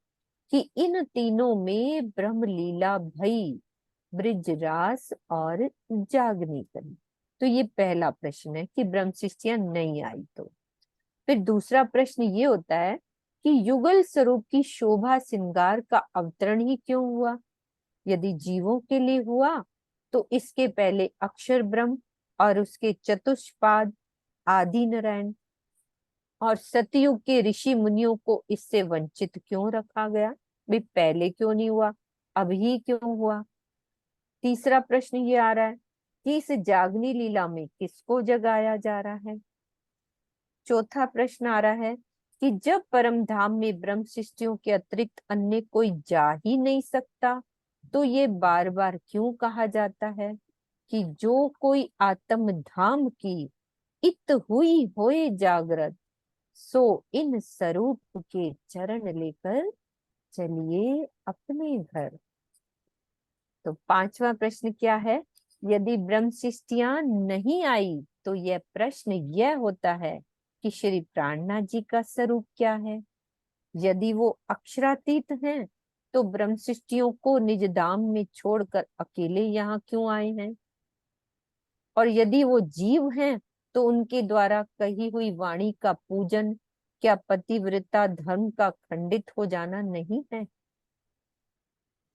कि इन तीनों में ब्रह्मलीला भई, ब्रिजरास और जागनी करी। तो ये पहला प्रश्न है कि ब्रह्म सृष्टियां नहीं आई। तो फिर दूसरा प्रश्न ये होता है कि युगल स्वरूप की शोभा श्रृंगार का अवतरण ही क्यों हुआ। यदि जीवों के लिए हुआ तो इसके पहले अक्षर ब्रह्म और उसके चतुष्पाद आदि नारायण और सतयुग के ऋषि मुनियों को इससे वंचित क्यों रखा गया। भाई पहले क्यों नहीं हुआ, अभी क्यों हुआ। तीसरा प्रश्न ये आ रहा है कि इस जागनी लीला में किसको जगाया जा रहा है। चौथा प्रश्न आ रहा है कि जब परम धाम में ब्रह्म सृष्टियों के अतिरिक्त अन्य कोई जा ही नहीं सकता तो ये बार बार क्यों कहा जाता है कि जो कोई आत्म धाम की इत हुई होए जागृत, सो इन स्वरूप के चरण लेकर चलिए अपने घर। तो पांचवा प्रश्न क्या है यदि ब्रह्म सृष्टियां नहीं आई तो यह प्रश्न यह होता है कि श्री प्राणनाथ जी का स्वरूप क्या है। यदि वो अक्षरातीत हैं तो ब्रह्म सृष्टियों को निज धाम में छोड़कर अकेले यहाँ क्यों आए हैं। और यदि वो जीव हैं तो उनके द्वारा कही हुई वाणी का पूजन क्या पतिव्रता धर्म का खंडित हो जाना नहीं है।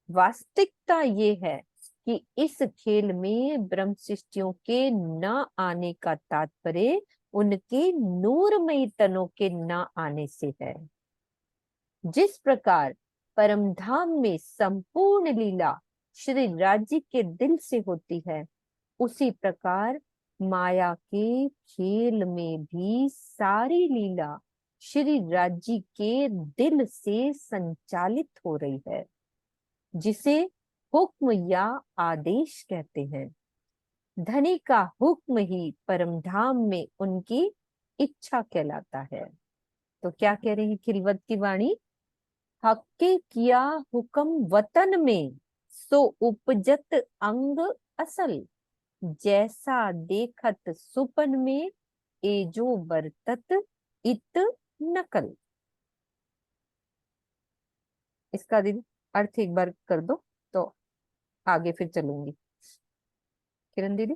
वास्तविकता ये है कि इस खेल में ब्रह्म सृष्टियों के न आने का तात्पर्य उनके नूरमयी तनों के न आने से है। जिस प्रकार परम धाम में संपूर्ण लीला श्री राज्य के दिल से होती है, उसी प्रकार माया के खेल में भी सारी लीला श्री राज्य के दिल से संचालित हो रही है, जिसे हुक्म या आदेश कहते हैं। धनी का हुक्म ही परम धाम में उनकी इच्छा कहलाता है। तो क्या कह रही है खिलवत की वाणी, हक्के किया हुक्म वतन में सो उपजत अंग असल, जैसा देखत सुपन में एजो बरतत इत नकल। इसका अर्थ एक बार कर दो तो आगे फिर चलूंगी। किरण दीदी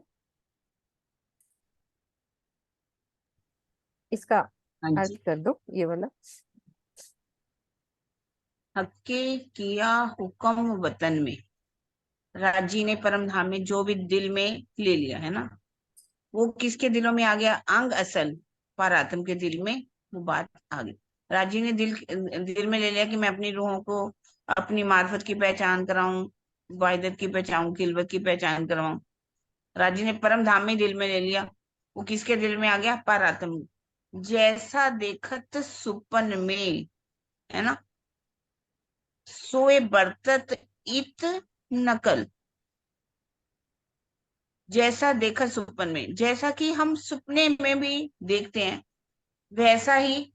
इसका हाँ अर्थ जी। कर दो ये वाला। हक्के किया हुक्म वतन में, राजी ने परम धाम में जो भी दिल में ले लिया है ना, वो किसके दिलों में आ गया, अंग असल पारात्म के दिल में वो बात आ गई। राजी ने दिल में ले लिया कि मैं अपनी रूहों को अपनी मार्फत की पहचान कराऊं, वाहिदत की पहचान, खिलवत की पहचान कराऊं। राजी ने परम धाम में दिल में ले लिया, वो किसके दिल में आ गया, पारात्म। जैसा देखत सुपन में, है ना, सोए बरतत इत नकल। जैसा देखा सुपन में, जैसा कि हम सपने में भी देखते हैं वैसा ही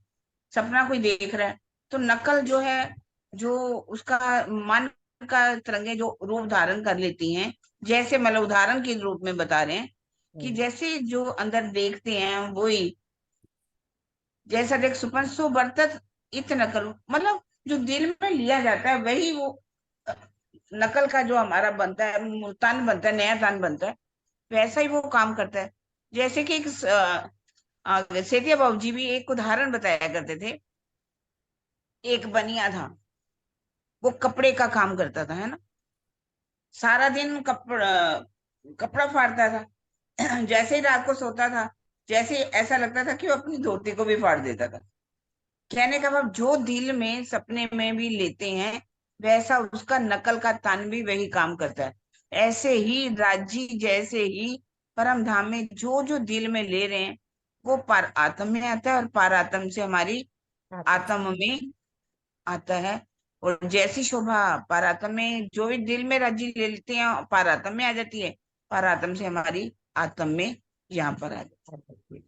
सपना कोई देख रहा है, तो नकल जो है, जो उसका मन का तरंगे जो रूप धारण कर लेती हैं, जैसे मतलब उदाहरण के रूप में बता रहे हैं कि जैसे जो अंदर देखते हैं वही, जैसा देख सुपन सो बरतत इत नकल, मतलब जो दिल में लिया जाता है वही वो नकल का जो हमारा बनता है, तन बनता है, नया तन बनता है, वैसा ही वो काम करता है। जैसे कि एक सेठिया बाबू जी भी एक उदाहरण बताया करते थे। एक बनिया था, वो कपड़े का काम करता था, है ना, सारा दिन कपड़ा कपड़ा फाड़ता था। जैसे ही रात को सोता था, जैसे ऐसा लगता था कि वो अपनी धोती को भी फाड़ देता था। कहने का भाव, जो दिल में सपने में भी लेते हैं वैसा उसका नकल का तन भी वही काम करता है। ऐसे ही राजी जैसे ही परम धाम में जो जो दिल में ले रहे हैं वो पर आत्म में आता है, और पर आत्म से हमारी आत्म में आता है। और जैसी शोभा पारातम में, जो भी दिल में राजी ले लेते हैं पारातम में आ जाती है, पारातम से हमारी आत्म में यहाँ पर आ जाती है।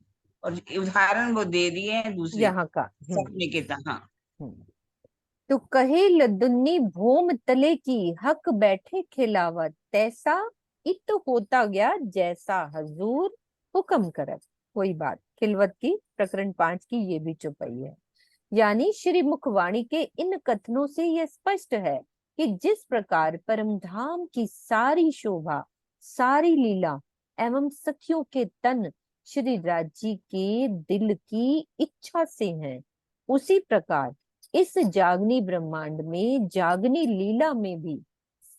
और उदाहरण वो दे दिए हैं दूसरे यहाँ का। सपने के हाँ। तो कहे लदुन्नी भोम तले की हक बैठे खिलावत, तैसा इत होता गया जैसा हजूर हुक्म करत। कोई बात खिलवत की प्रकरण 5 की ये भी चौपाई है। यानी श्री मुखवाणी के इन कथनों से यह स्पष्ट है कि जिस प्रकार परमधाम की सारी शोभा, सारी लीला एवं सखियों के तन श्री राज्य के दिल की इच्छा से हैं, उसी प्रकार इस जागनी ब्रह्मांड में जागनी लीला में भी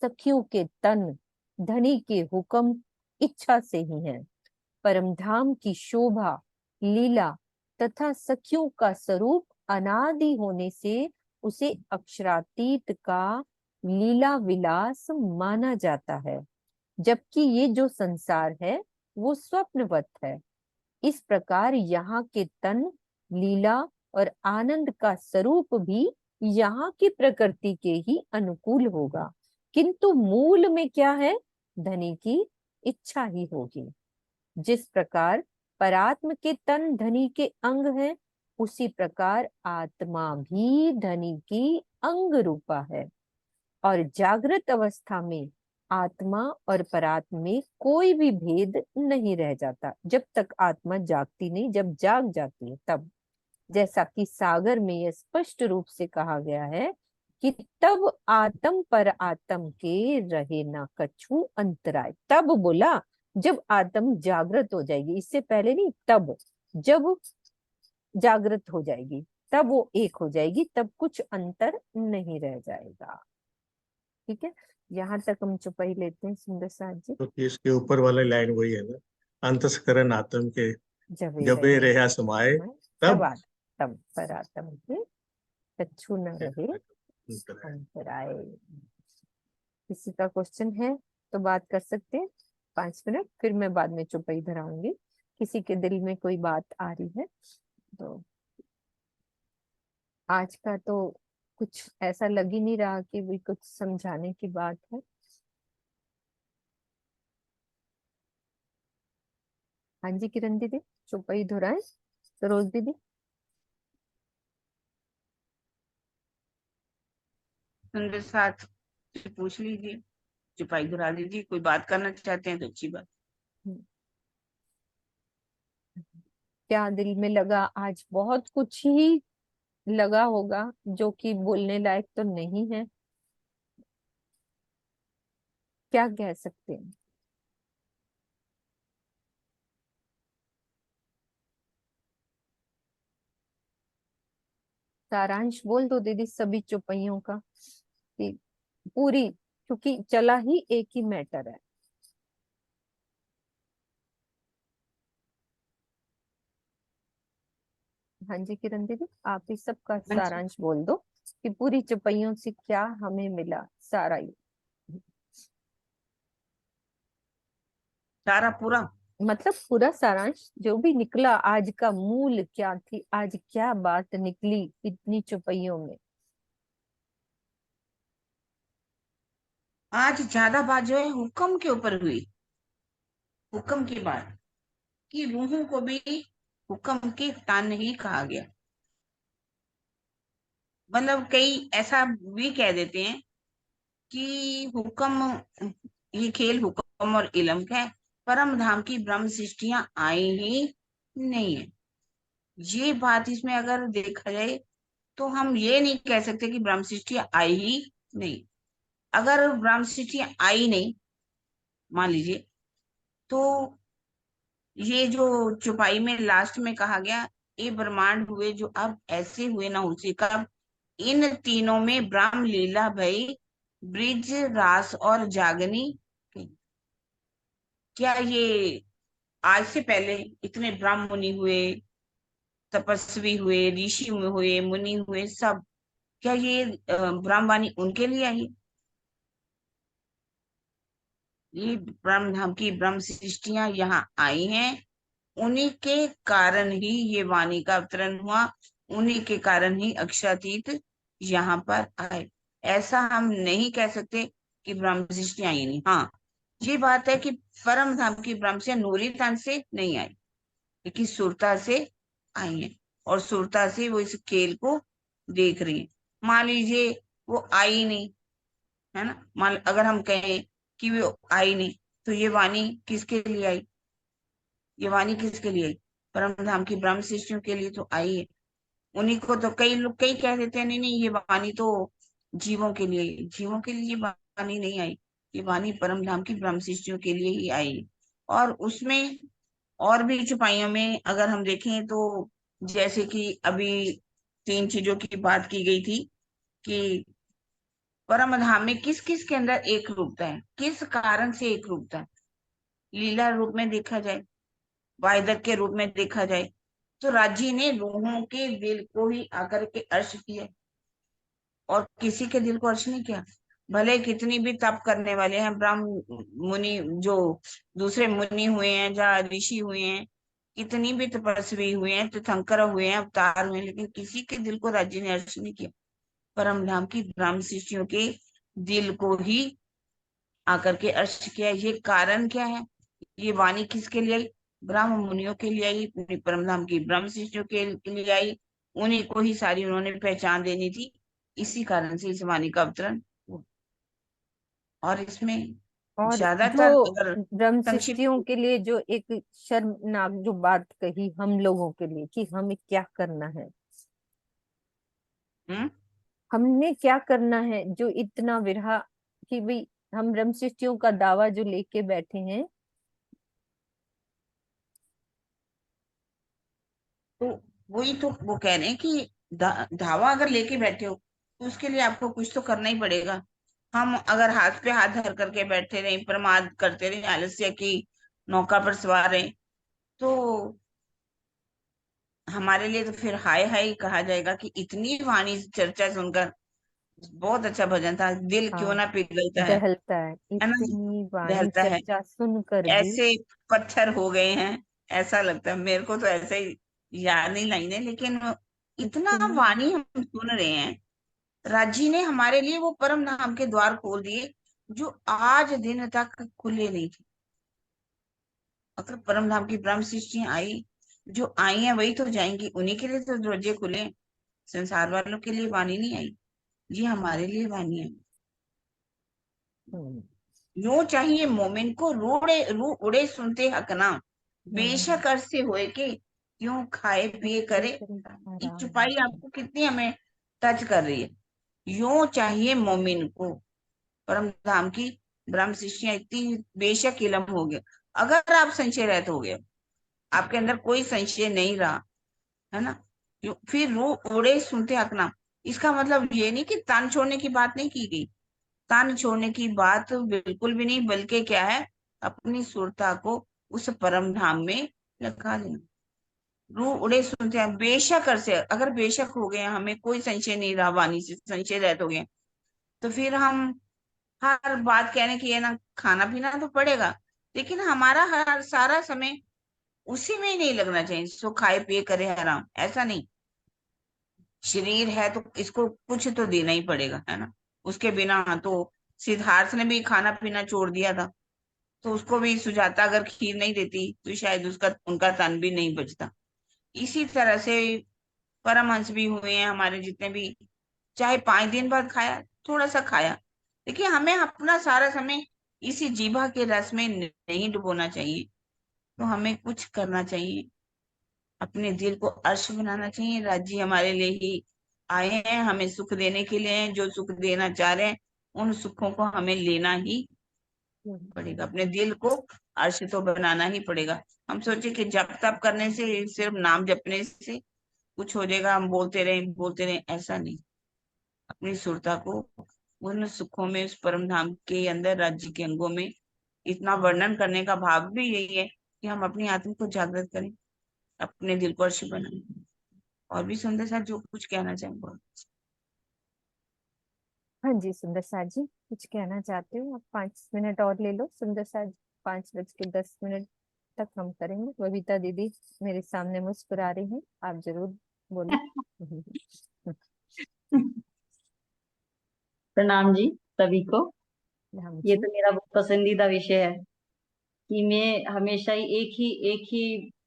सखियों के तन धनी के हुक्म इच्छा से ही हैं। परमधाम की शोभा, लीला तथा सखियों का स्वरूप अनादि होने से उसे अक्षरातीत का लीला विलास माना जाता है, जबकि ये जो संसार है वो स्वप्नवत है। इस प्रकार यहाँ के तन, लीला और आनंद का स्वरूप भी यहाँ की प्रकृति के ही अनुकूल होगा, किंतु मूल में क्या है, धनी की इच्छा ही होगी। जिस प्रकार परात्म के तन धनी के अंग है, उसी प्रकार आत्मा भी धनी की अंग रूपा है। और जागृत अवस्था में आत्मा और परात्मा में कोई भी भेद नहीं रह जाता जब तक आत्मा जागती नहीं, जब जाग जाती है तब। जैसा कि सागर में यह स्पष्ट रूप से कहा गया है कि तब आत्म पर आत्म के रहे ना कछु अंतराय। तब बोला जब आत्म जागृत हो जाएगी, इससे पहले नहीं, तब जब जागृत हो जाएगी तब वो एक हो जाएगी, तब कुछ अंतर नहीं रह जाएगा। ठीक है, यहाँ तक हम चुपाई लेते हैं सुंदर साथ जी। तो इसके ऊपर वाला लाइन वही है ना, अंतस्करण आत्म के जब जबे रहा समाये तब तब आत्म पर आत्म के कछु न रहे अंतराय। अंतराय। किसी का क्वेश्चन है तो बात कर सकते हैं 5 मिनट, फिर मैं बाद में चुप इधर आऊंगी। किसी के दिल में कोई बात आ रही है तो। आज का तो कुछ ऐसा लग ही नहीं रहा कि भी कुछ समझाने की बात है। हाँ जी किरण दीदी, चुपई दोहराए। सरोज दीदी। सुंदर साथ से पूछ लीजिए, चुपाई धरा लीजिए, कोई बात करना चाहते हैं तो अच्छी बात। क्या दिल में लगा? आज बहुत कुछ ही लगा होगा जो कि बोलने लायक तो नहीं है, क्या कह सकते हैं। सारांश बोल दो दीदी सभी चुपइयों का, कि पूरी, क्योंकि चला ही एक ही मैटर है। हाँ जी किरण दीदी, आप ही सबका अच्छा, सारांश बोल दो कि पूरी चुपइयों से क्या हमें मिला, सारा ही, सारा पूरा। मतलब पूरा सारांश जो भी निकला, आज का मूल क्या थी, आज क्या बात निकली इतनी चुपइयों में। आज ज्यादा बात जो है हुक्म के ऊपर हुई, हुक्म की बात, कि रूहों को भी हुक्म के तान ही कहा गया। मतलब कई ऐसा भी कह देते हैं कि हुक्म, ये खेल हुक्म और इलम का है, परम धाम की ब्रह्म सृष्टियां आई ही नहीं है। ये बात इसमें अगर देखा जाए तो हम ये नहीं कह सकते कि ब्रह्म सृष्टियां आई ही नहीं। अगर ब्रह्म सृष्टियां आई नहीं, मान लीजिए, तो ये जो चौपाई में लास्ट में कहा गया, ये ब्रह्मांड हुए जो अब ऐसे हुए ना उसी कब, इन तीनों में ब्रह्म लीला भई, ब्रिज रास और जागनी। क्या ये आज से पहले इतने ब्रह्म मुनि हुए, तपस्वी हुए, ऋषि हुए, मुनि हुए, सब, क्या ये ब्रह्मवाणी उनके लिए आई? ये ब्रह्म धाम की ब्रह्म सृष्टियां यहाँ आई हैं, उन्हीं के कारण ही ये वाणी का अवतरण हुआ, उन्हीं के कारण ही अक्षरातीत यहाँ पर आए। ऐसा हम नहीं कह सकते कि ब्रह्म सृष्टि आई नहीं। हाँ, ये बात है कि परम धाम की ब्रह्म से नूरी तन से नहीं आई, लेकिन सुरता से आई है, और सुरता से वो इस खेल को देख रही है। मान लीजिए वो आई नहीं, है ना, मान अगर हम कहें कि वो आई नहीं, तो ये वाणी किसके लिए आई? ये वाणी किसके लिए आई? परम धाम की ब्रह्म शिष्यों के लिए तो आई है। उन्हीं को तो कई लोग कई कह देते हैं नहीं नहीं ये वाणी तो जीवों के लिए आई। जीवों के लिए ये वाणी नहीं आई, ये वाणी परम धाम की ब्रह्म शिष्यों के लिए ही आई है। और उसमें और भी चुपाइयों में अगर हम देखें तो, जैसे कि अभी 3 चीजों की बात की गई थी कि परम धाम में किस किस के अंदर एक रूपता है, किस कारण से एक रूपता है। लीला रूप में देखा जाए, वायदक के रूप में देखा जाए, तो राजी ने रूहों के दिल को ही आकर के अर्श किया, और किसी के दिल को अर्श नहीं किया। भले कितनी भी तप करने वाले हैं ब्रह्म मुनि, जो दूसरे मुनि हुए हैं, जहाँ ऋषि हुए हैं, कितनी भी तपस्वी हुए हैं, तीर्थंकर हुए हैं, अवतार हुए हैं, लेकिन किसी के दिल को राज्य ने अर्श नहीं किया। परम धाम की ब्रह्म शिष्यों के दिल को ही आकर के अर्श किया। ये कारण क्या है? ये वाणी किसके लिए आई? ब्रह्म मुनियों के लिए आई, अपनी परम धाम की ब्रह्म शिष्यों के लिए आई। उन्हीं को ही सारी उन्होंने पहचान देनी थी, इसी कारण से इस वाणी का अवतरण हुआ। और इसमें और ज्यादातर जो अगर ब्रह्मशिष्टियों संक्षिप्त। के लिए जो एक शर्मनाक जो बात कही हम लोगों के लिए कि हमें क्या करना है, हम्म। हमने क्या करना है जो इतना विरहा कि भाई हम ब्रह्मशिष्टियों का दावा जो लेके बैठे हैं। तो वही तो वो कह रहे हैं कि धावा अगर लेके बैठे हो तो उसके लिए आपको कुछ तो करना ही पड़ेगा। हम अगर हाथ पे हाथ धर करके बैठे रहे, प्रमाद करते रहे, आलस्य की नौका पर सवार रहे, तो हमारे लिए तो फिर हाय हाय कहा जाएगा कि इतनी वाणी चर्चा सुनकर बहुत अच्छा भजन था, दिल क्यों हाँ, ना पिघलता दहलता है है ना। इतनी वाणी दहलता है, चर्चा सुनकर भी। ऐसे पत्थर हो गए हैं, ऐसा लगता है मेरे को तो। ऐसे ही याद नहीं लाइनें, लेकिन इतना इतनी वाणी हम सुन रहे हैं। राजी ने हमारे लिए वो परम धाम के द्वार खोल दिए जो आज दिन तक खुले नहीं थे। अगर परम धाम की ब्रह्म सृष्टि आई, जो आई हैं वही तो जाएंगी, उन्हीं के लिए तो दरवाजे खुले हैं। संसार वालों के लिए वाणी नहीं आई, ये हमारे लिए वाणी है। हम्म, यूं चाहिए मोमिन को रूड़े रू उड़े सुनते हकना, हम्म, बेशक अरसे होए के क्यों खाए पिए करे। ये आराम। चुपाई आपको कितनी हमें टच कर रही है। यूं चाहिए मोमिन को, परम धाम की ब्रह्म शिष्या इतनी बेशक इलम हो गया। अगर आप संशय रहित हो गए, आपके अंदर कोई संशय नहीं रहा, है ना, फिर रू उड़े सुनते हकना। इसका मतलब ये नहीं कि तान छोड़ने की बात नहीं की गई, तान छोड़ने की बात बिल्कुल भी नहीं, बल्कि क्या है, अपनी सुरता को उस परम धाम में लगा लेना। रू उड़े सुनते हैं बेशक से, अगर बेशक हो गए, हमें कोई संशय नहीं रहा, वाणी से संशय रहित हो गए, तो फिर हम हर बात कहने की है ना, खाना पीना तो पड़ेगा, लेकिन हमारा हर सारा समय उसी में ही नहीं लगना चाहिए। सो खाए पिए करे आराम, ऐसा नहीं। शरीर है तो इसको कुछ तो देना ही पड़ेगा, है ना। उसके बिना तो सिद्धार्थ ने भी खाना पीना छोड़ दिया था, तो उसको भी सुजाता अगर खीर नहीं देती तो शायद उसका उनका तन भी नहीं बचता। इसी तरह से परमहंस भी हुए हैं हमारे जितने भी, चाहे 5 दिन बाद खाया, थोड़ा सा खाया, देखिए हमें अपना सारा समय इसी जीभा के रस में नहीं डुबोना चाहिए। तो हमें कुछ करना चाहिए, अपने दिल को अर्श बनाना चाहिए। राज्य हमारे लिए ही आए हैं, हमें सुख देने के लिए हैं, जो सुख देना चाह रहे हैं उन सुखों को हमें लेना ही पड़ेगा, अपने दिल को अर्श तो बनाना ही पड़ेगा। हम सोचे कि जप तप करने से, सिर्फ नाम जपने से कुछ हो जाएगा, हम बोलते रहे, ऐसा नहीं। अपनी सुरता को उन सुखों में, उस परम धाम के अंदर, राज्य के अंगों में, इतना वर्णन करने का भाव भी यही है कि हम अपनी आत्मा को जागृत करें, अपने दिल को अर्श बनाएं। और भी सुंदर सा जो कुछ कहना चाहेंगे। हाँ जी, सुंदर सा जी कुछ कहना चाहते हो आप? 5 मिनट और ले लो सुंदर सा जी। 5 बज के 10 मिनट तक हम करेंगे। बबीता दीदी मेरे सामने मुस्कुरा रही हैं, आप जरूर बोलो। प्रणाम जी सभी को। राम ये जी। तो मेरा बहुत पसंदीदा विषय है कि मैं हमेशा ही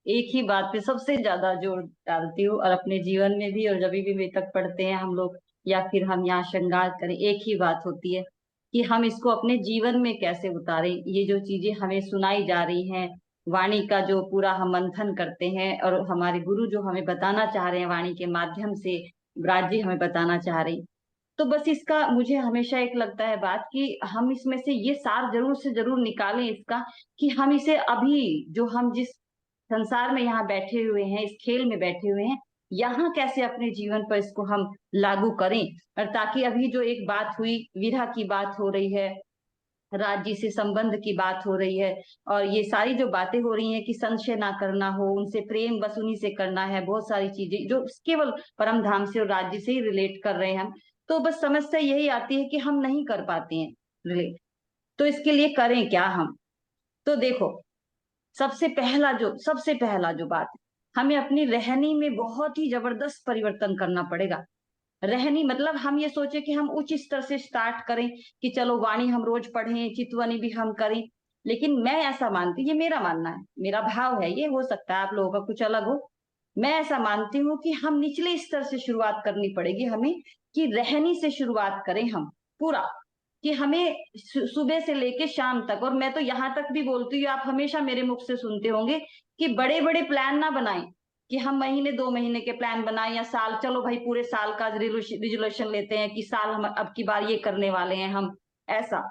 एक ही बात पे सबसे ज्यादा जोर डालती हूँ, और अपने जीवन में भी, और जब भी वेतक पढ़ते हैं हम लोग या फिर हम यहाँ श्रृंगार करें, एक ही बात होती है कि हम इसको अपने जीवन में कैसे उतारें। ये जो चीजें हमें सुनाई जा रही हैं, वाणी का जो पूरा हम मंथन करते हैं, और हमारे गुरु जो हमें बताना चाह रहे हैं वाणी के माध्यम से, ब्राज जी हमें बताना चाह रही, तो बस इसका मुझे हमेशा एक लगता है बात कि हम इसमें से ये सार जरूर से जरूर निकालें इसका, कि हम इसे अभी जो हम जिस संसार में यहाँ बैठे हुए हैं, इस खेल में बैठे हुए हैं, यहाँ कैसे अपने जीवन पर इसको हम लागू करें। और ताकि अभी जो एक बात हुई, विरह की बात हो रही है, राज्य से संबंध की बात हो रही है, और ये सारी जो बातें हो रही हैं कि संशय ना करना हो, उनसे प्रेम बस उन्हीं से करना है, बहुत सारी चीजें जो केवल परम धाम से और राज्य से ही रिलेट कर रहे हैं हम, तो बस समस्या यही आती है कि हम नहीं कर पाते हैं रिलेट। तो इसके लिए करें क्या हम? तो देखो, सबसे पहला जो बात है, हमें अपनी रहनी में बहुत ही जबरदस्त परिवर्तन करना पड़ेगा। रहनी मतलब हम ये सोचे कि हम उच्च स्तर से स्टार्ट करें कि चलो वाणी हम रोज पढ़ें, चितवनी भी हम करें, लेकिन मैं ऐसा मानती, ये मेरा मानना है, मेरा भाव है, ये हो सकता है आप लोगों का कुछ अलग हो, मैं ऐसा मानती हूँ कि हम निचले स्तर से शुरुआत करनी पड़ेगी हमें, कि रहनी से शुरुआत करें हम पूरा, कि हमें सुबह से लेके शाम तक, और मैं तो यहाँ तक भी बोलती हूँ, आप हमेशा मेरे मुख से सुनते होंगे कि बड़े बड़े प्लान ना बनाएं, कि हम महीने 2 महीने के प्लान बनाएं या साल, चलो भाई पूरे साल का रिजोल्यूशन लेते हैं कि साल हम अब की बार ये करने वाले हैं हम, ऐसा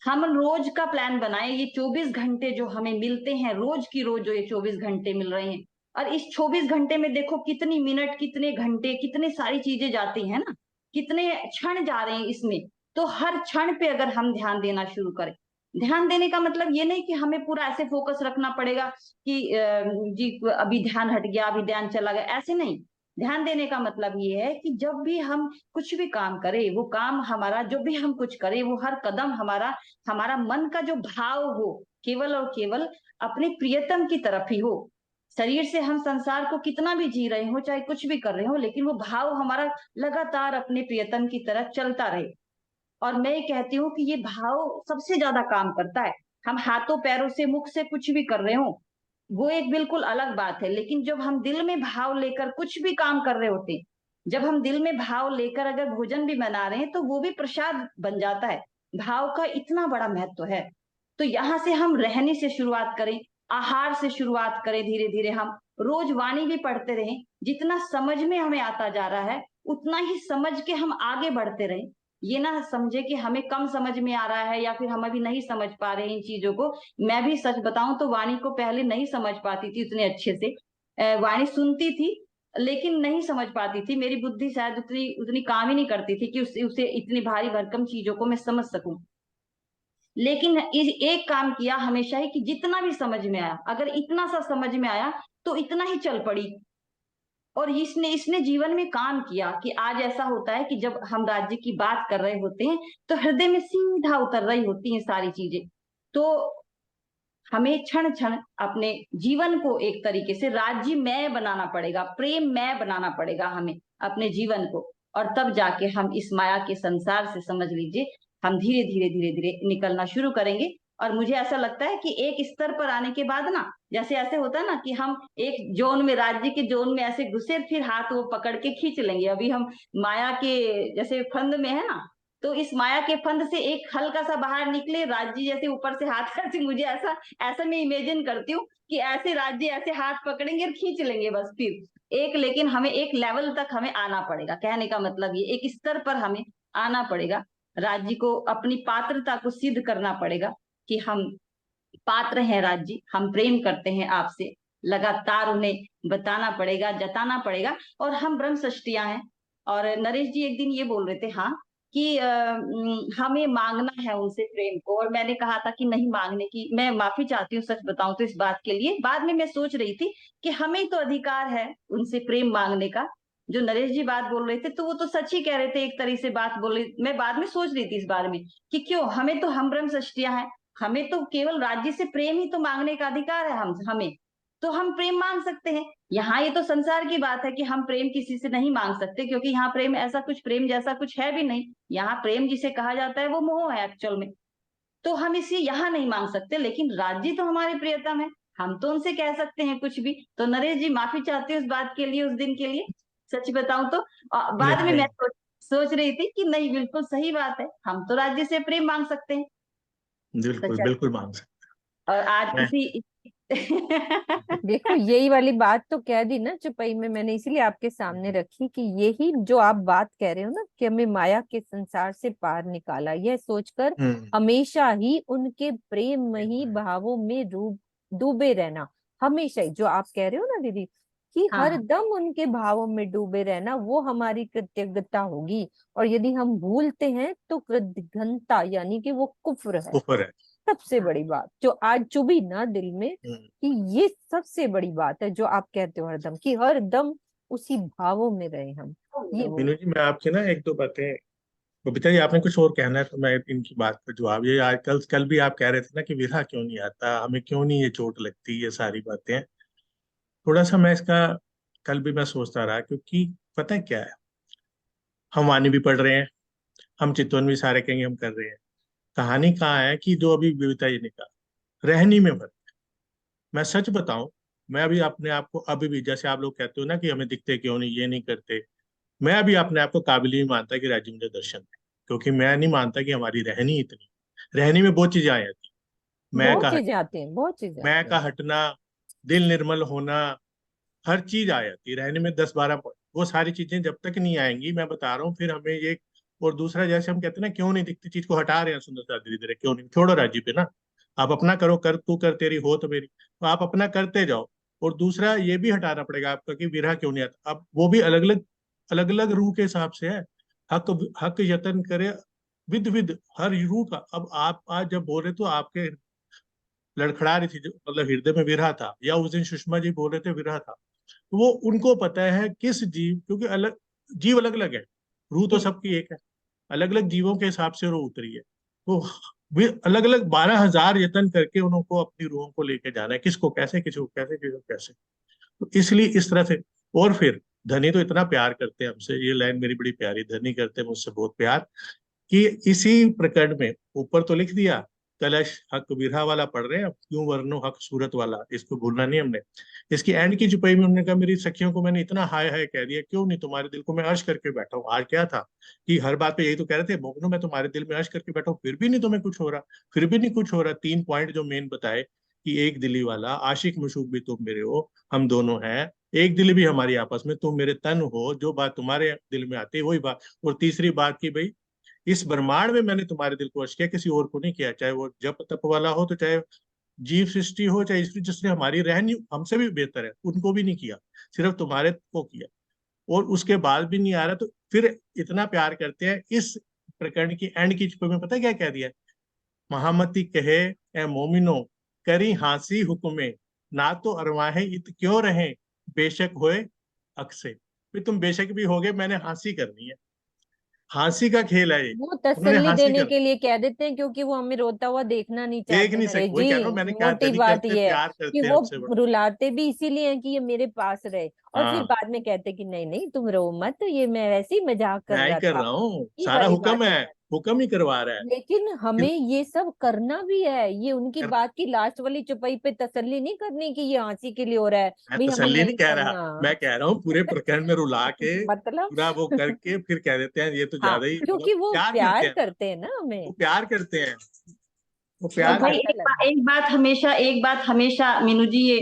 हम रोज का प्लान बनाएं। ये 24 घंटे जो हमें मिलते हैं, रोज की रोज जो ये 24 घंटे मिल रहे हैं, और इस 24 घंटे में देखो कितनी मिनट, कितने घंटे, कितनी सारी चीजें जाती हैं ना, कितने क्षण जा रहे हैं इसमें। तो हर क्षण पे अगर हम ध्यान देना शुरू करें, ध्यान देने का मतलब ये नहीं कि हमें पूरा ऐसे फोकस रखना पड़ेगा कि जी अभी ध्यान हट गया, अभी ध्यान चला गया, ऐसे नहीं। ध्यान देने का मतलब ये है कि जब भी हम कुछ भी काम करें, वो काम हमारा, जो भी हम कुछ करें, वो हर कदम हमारा, हमारा मन का जो भाव हो केवल और केवल अपने प्रियतम की तरफ ही हो। शरीर से हम संसार को कितना भी जी रहे हो, चाहे कुछ भी कर रहे हो, लेकिन वो भाव हमारा लगातार अपने प्रियतम की तरफ चलता रहे। और मैं कहती हूँ कि ये भाव सबसे ज्यादा काम करता है। हम हाथों पैरों से, मुख से कुछ भी कर रहे हो, वो एक बिल्कुल अलग बात है, लेकिन जब हम दिल में भाव लेकर कुछ भी काम कर रहे होते हैं, जब हम दिल में भाव लेकर अगर भोजन भी बना रहे हैं, तो वो भी प्रसाद बन जाता है। भाव का इतना बड़ा महत्व है। तो यहाँ से हम रहने से शुरुआत करें, आहार से शुरुआत करें, धीरे धीरे हम रोज वाणी भी पढ़ते रहें। जितना समझ में हमें आता जा रहा है, उतना ही समझ के हम आगे बढ़ते रहें। ये ना समझे कि हमें कम समझ में आ रहा है या फिर हम अभी नहीं समझ पा रहे हैं इन चीजों को। मैं भी सच बताऊं तो वाणी को पहले नहीं समझ पाती थी उतने अच्छे से। वाणी सुनती थी लेकिन नहीं समझ पाती थी। मेरी बुद्धि शायद उतनी उतनी काम ही नहीं करती थी कि उसे इतनी भारी भरकम चीजों को मैं समझ सकूं। लेकिन एक काम किया हमेशा ही कि जितना भी समझ में आया, अगर इतना सा समझ में आया तो इतना ही चल पड़ी। और इसने इसने जीवन में काम किया कि आज ऐसा होता है कि जब हम राज्य की बात कर रहे होते हैं तो हृदय में सीधा उतर रही होती हैं सारी चीजें। तो हमें क्षण क्षण अपने जीवन को एक तरीके से राज्यमय बनाना पड़ेगा, प्रेममय बनाना पड़ेगा हमें अपने जीवन को। और तब जाके हम इस माया के संसार से, समझ लीजिए, हम धीरे धीरे धीरे धीरे निकलना शुरू करेंगे। और मुझे ऐसा लगता है कि एक स्तर पर आने के बाद ना, जैसे ऐसे होता है ना कि हम एक जोन में, राज्य के जोन में ऐसे घुसे, फिर हाथ वो पकड़ के खींच लेंगे। अभी हम माया के जैसे फंद में है ना, तो इस माया के फंद से एक हल्का सा बाहर निकले, राज्य जैसे ऊपर से हाथ करते, मुझे ऐसा ऐसा मैं इमेजिन करती हूँ कि ऐसे राज्य ऐसे हाथ पकड़ेंगे और खींच लेंगे बस फिर एक। लेकिन हमें एक लेवल तक हमें आना पड़ेगा, कहने का मतलब ये एक स्तर पर हमें आना पड़ेगा। राज्य को अपनी पात्रता को सिद्ध करना पड़ेगा कि हम पात्र हैं राज्य, हम प्रेम करते हैं आपसे, लगातार उन्हें बताना पड़ेगा, जताना पड़ेगा। और हम ब्रह्म सृष्टियां हैं। और नरेश जी एक दिन ये बोल रहे थे, हाँ, कि हमें मांगना है उनसे प्रेम को। और मैंने कहा था कि नहीं मांगने की, मैं माफी चाहती हूँ सच बताऊं तो इस बात के लिए। बाद में मैं सोच रही थी कि हमें तो अधिकार है उनसे प्रेम मांगने का। जो नरेश जी बात बोल रहे थे तो वो तो सच ही कह रहे थे, एक तरह से बात बोल रही। मैं बाद में सोच रही थी इस बारे में कि क्यों, हमें तो, हम ब्रह्म सृष्टियां हैं, हमें तो केवल राज्य से प्रेम ही तो मांगने का अधिकार है। हम हमें तो हम प्रेम मांग सकते हैं। यहाँ ये तो संसार की बात है कि हम प्रेम किसी से नहीं मांग सकते, क्योंकि यहाँ प्रेम ऐसा कुछ, प्रेम जैसा कुछ है भी नहीं। यहाँ प्रेम जिसे कहा जाता है वो मोह है एक्चुअल में। तो हम इसे यहाँ नहीं मांग सकते। लेकिन राज्य तो हमारे प्रियतम है, हम तो उनसे कह सकते हैं कुछ भी। तो नरेश जी माफी चाहती हूँ उस बात के लिए, उस दिन के लिए। सच बताऊं तो नहीं बाद में मैं नहीं, सोच रही थी कि नहीं, बिल्कुल सही बात है, हम तो राज्य से प्रेम मांग सकते हैं। बिल्कुल सच। बिल्कुल मांग सकते और आज हैं। इसी देखो यही वाली बात तो कह दी ना चुपई में, मैंने इसीलिए आपके सामने रखी कि यही जो आप बात कह रहे हो ना कि हमें माया के संसार से पार निकाला, यह सोचकर हम्म। हमेशा ही उनके प्रेममयी भावों में डूबे रहना। हमेशा ही जो आप कह रहे हो ना दीदी, कि हाँ हर हाँ दम उनके भावों में डूबे रहना, वो हमारी कृतज्ञता होगी। और यदि हम भूलते हैं तो कृतघ्नता, यानी कि वो कुफ्र है। ऊपर है। सबसे हाँ बड़ी बात जो आज चुभी ना दिल में, हम्म। कि ये सबसे बड़ी बात है जो आप कहते हो हरदम, कि हर दम उसी भावों में रहे हम। ये मीनू जी, मैं आपकी ना एक दो बातें, बबीता जी आपने कुछ और कहना है तो मैं इनकी बात का जवाब, ये आज कल कल भी आप कह रहे थे ना कि विरह क्यों नहीं आता, हमें क्यों नहीं ये चोट लगती, ये सारी बातें थोड़ा सा मैं इसका कल भी मैं सोचता रहा, क्योंकि पता है क्या है, हम वाणी भी पढ़ रहे हैं, हम चितवन भी सारे कहीं हम कर रहे हैं। कहानी कहाँ है कि जो अभी बबीता जी ने कहा, रहनी में फर्क। मैं सच बताऊं, मैं अभी अपने आप को, अभी भी जैसे आप लोग कहते हो ना कि हमें दिखते क्यों नहीं, ये नहीं करते, मैं अभी अपने आप को काबिल ही मानता कि राज्य मुझे दर्शन दे। क्योंकि मैं नहीं मानता कि हमारी रहनी इतनी, रहनी में बहुत चीजें आ जाती, मैं बहुत का चीजें आती हैं, बहुत चीजें मैं आती का हैं। हटना, दिल निर्मल होना, हर चीज आ जाती है रहने में, 10-12 पॉइंट। वो सारी चीजें जब तक नहीं आएंगी, मैं बता रहा हूँ, फिर हमें ये। और दूसरा, जैसे हम कहते हैं ना, क्यों नहीं दिखती चीज को हटा रहे हैं सुंदरता धीरे धीरे, क्यों नहीं, छोड़ो राजीव पे ना, आप अपना करो, कर तू कर तेरी हो तो मेरी, तो आप अपना करते जाओ। और दूसरा ये भी हटाना पड़ेगा आपका कि विरह क्यों नहीं आता। अब वो भी अलग अलग रूह के हिसाब से है। हक हक यतन करे विद विद, हर रूह का। अब आप आज जब बोल रहे तो आपके लड़खड़ा रही थी, जो मतलब हृदय में विरह था, या उस दिन सुषमा जी बोल रहे थे विरह था, तो वो उनको पता है किस जीव, क्योंकि अलग जीव अलग अलग है, रूह तो सबकी एक है, अलग अलग जीवों के हिसाब से रूह उतरी है। तो वे अलग अलग 12,000 यत्न करके उनको अपनी रूहों को लेके जाना है, किसको कैसे, किसको कैसे, किसको कैसे। तो इसलिए इस तरह से। और फिर धनी तो इतना प्यार करते हैं हमसे, ये लाइन मेरी बड़ी प्यारी, धनी करते हैं मुझसे बहुत प्यार, कि इसी प्रकरण में ऊपर तो लिख दिया, कलश हक बिरहा वाला पढ़ रहे हैं, अब क्यों वर्णो हक सूरत वाला, इसको भूलना नहीं हमने। इसकी एंड की चुपाई में उन्होंने कहा, मेरी सखियों को मैंने इतना हाय हाय कह दिया, क्यों नहीं, तुम्हारे दिल को मैं अर्श करके बैठा हूँ। आज क्या था कि हर बात पे यही तो कह रहे थे, मोगनो मैं तुम्हारे दिल में अर्श करके बैठा हूँ, फिर भी नहीं तुम्हें कुछ हो रहा, फिर भी नहीं कुछ हो रहा। 3 पॉइंट जो मेन बताए, कि एक दिली वाला, आशिक मशूक भी तुम मेरे हो, हम दोनों हैं, एक दिल भी हमारी आपस में, तुम मेरे तन हो, जो बात तुम्हारे दिल में आती है वही बात। और तीसरी बात की भाई, इस ब्रह्मांड में मैंने तुम्हारे दिल को वश किया, किसी और को नहीं किया, चाहे वो जप तप वाला हो, तो चाहे जीव सृष्टि हो, चाहे ईश्वर जिसने हमारी रहनी हमसे भी बेहतर है, उनको भी नहीं किया, सिर्फ तुम्हारे को किया। और उसके बाद भी नहीं आ रहा, तो फिर इतना प्यार करते हैं। इस प्रकरण की एंड की चुप्पे में पता है क्या कह दिया, महामती कहे ए मोमिनो, करी हांसी हुक्मे, ना तो अरवाहे इत क्यों रहे, बेशक होए अक्से। फिर तुम बेशक भी होगे, मैंने हांसी करनी है, हांसी का खेल है ये, वो उन्होंने तसल्ली हांसी देने कर, के लिए कह देते हैं, क्योंकि वो हमें रोता हुआ देखना नहीं देख चाहते नहीं नरेश सकते, वही कह रहा जी। हूँ, मैंने कहा मोटी धनी बात करते ये है प्यार कि करते हैं वो हमसे बड़ा। रुलाते भी इसीलिए हैं कि ये मेरे पास रहे, और फिर हाँ, बाद में कहते कि नहीं नहीं तुम रो मत, ये मैं वैसे ही मजाक कर मैं ही रहा कर था। रहा हूँ, ये सारा वाली हुक्म बात हो है, जाती। हुक्म ही करवा रहा है। लेकिन हमें कि- ये सब करना भी है, ये उनकी कर, बात की लास्ट वाली चुपाई पे तसल्ली नहीं करनी कि ये हंसी के लिए हो रहा है, मैं भाई हमें तसल्ली नहीं नहीं कह रहा, करना। मैं कह रहा हूँ पूरे प्रकरण में रुला के, मतलब पूरा वो करके फिर कह देते हैं ये तो हाँ, ज्यादा ही, मतलब क्योंकि वो प्यार करते प्यार हैं, करते हैं ना वो हमें, प्यार करते हैं, वो वो और प्यार भाई बात करते अलग है। एक बात हमेशा मीनू जी, ये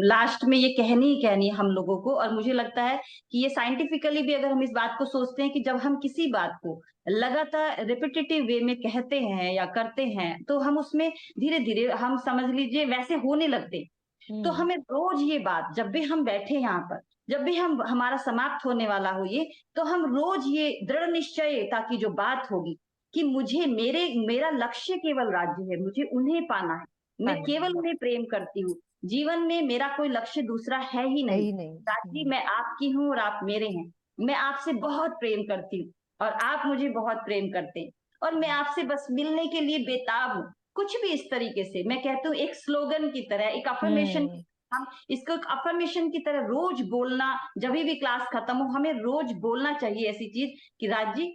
लास्ट में ये कहनी ही कहनी है हम लोगों को। और मुझे लगता है कि ये साइंटिफिकली भी अगर हम इस बात को सोचते हैं कि जब हम किसी बात को लगातार रिपीटेटिव वे में कहते हैं या करते हैं, तो हम उसमें धीरे धीरे, हम समझ लीजिए वैसे होने लगते। तो हम्म। हमें रोज ये बात, जब भी हम बैठे यहाँ पर, जब भी हम हमारा समाप्त होने वाला हो ये, तो हम रोज ये दृढ़ निश्चय ताकि जो बात होगी कि मुझे मेरा लक्ष्य केवल राज्य है, मुझे उन्हें पाना है, मैं पाना केवल है उन्हें प्रेम करती हूँ, जीवन में मेरा कोई लक्ष्य दूसरा है ही है नहीं। ही नहीं। राजी, मैं आपकी हूँ और आप मेरे हैं, मैं आपसे बहुत प्रेम करती हूँ और आप मुझे बहुत प्रेम करते हैं, और मैं आपसे बस मिलने के लिए बेताब हूँ। कुछ भी इस तरीके से मैं कहती हूँ, एक स्लोगन की तरह, एक अफर्मेशन, हम्म। हम इसको एक अफर्मेशन की तरह रोज बोलना, जब भी क्लास खत्म हो हमें रोज बोलना चाहिए ऐसी चीज कि राज जी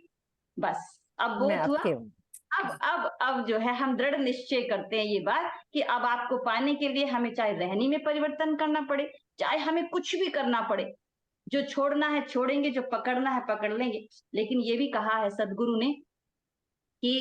बस अब मैं बहुत हुआ। आपके हूँ। अब जो है हम दृढ़ निश्चय करते हैं ये बात कि अब आपको पाने के लिए हमें चाहे रहनी में परिवर्तन करना पड़े, चाहे हमें कुछ भी करना पड़े, जो छोड़ना है छोड़ेंगे, जो पकड़ना है पकड़ लेंगे। लेकिन ये भी कहा है सदगुरु ने कि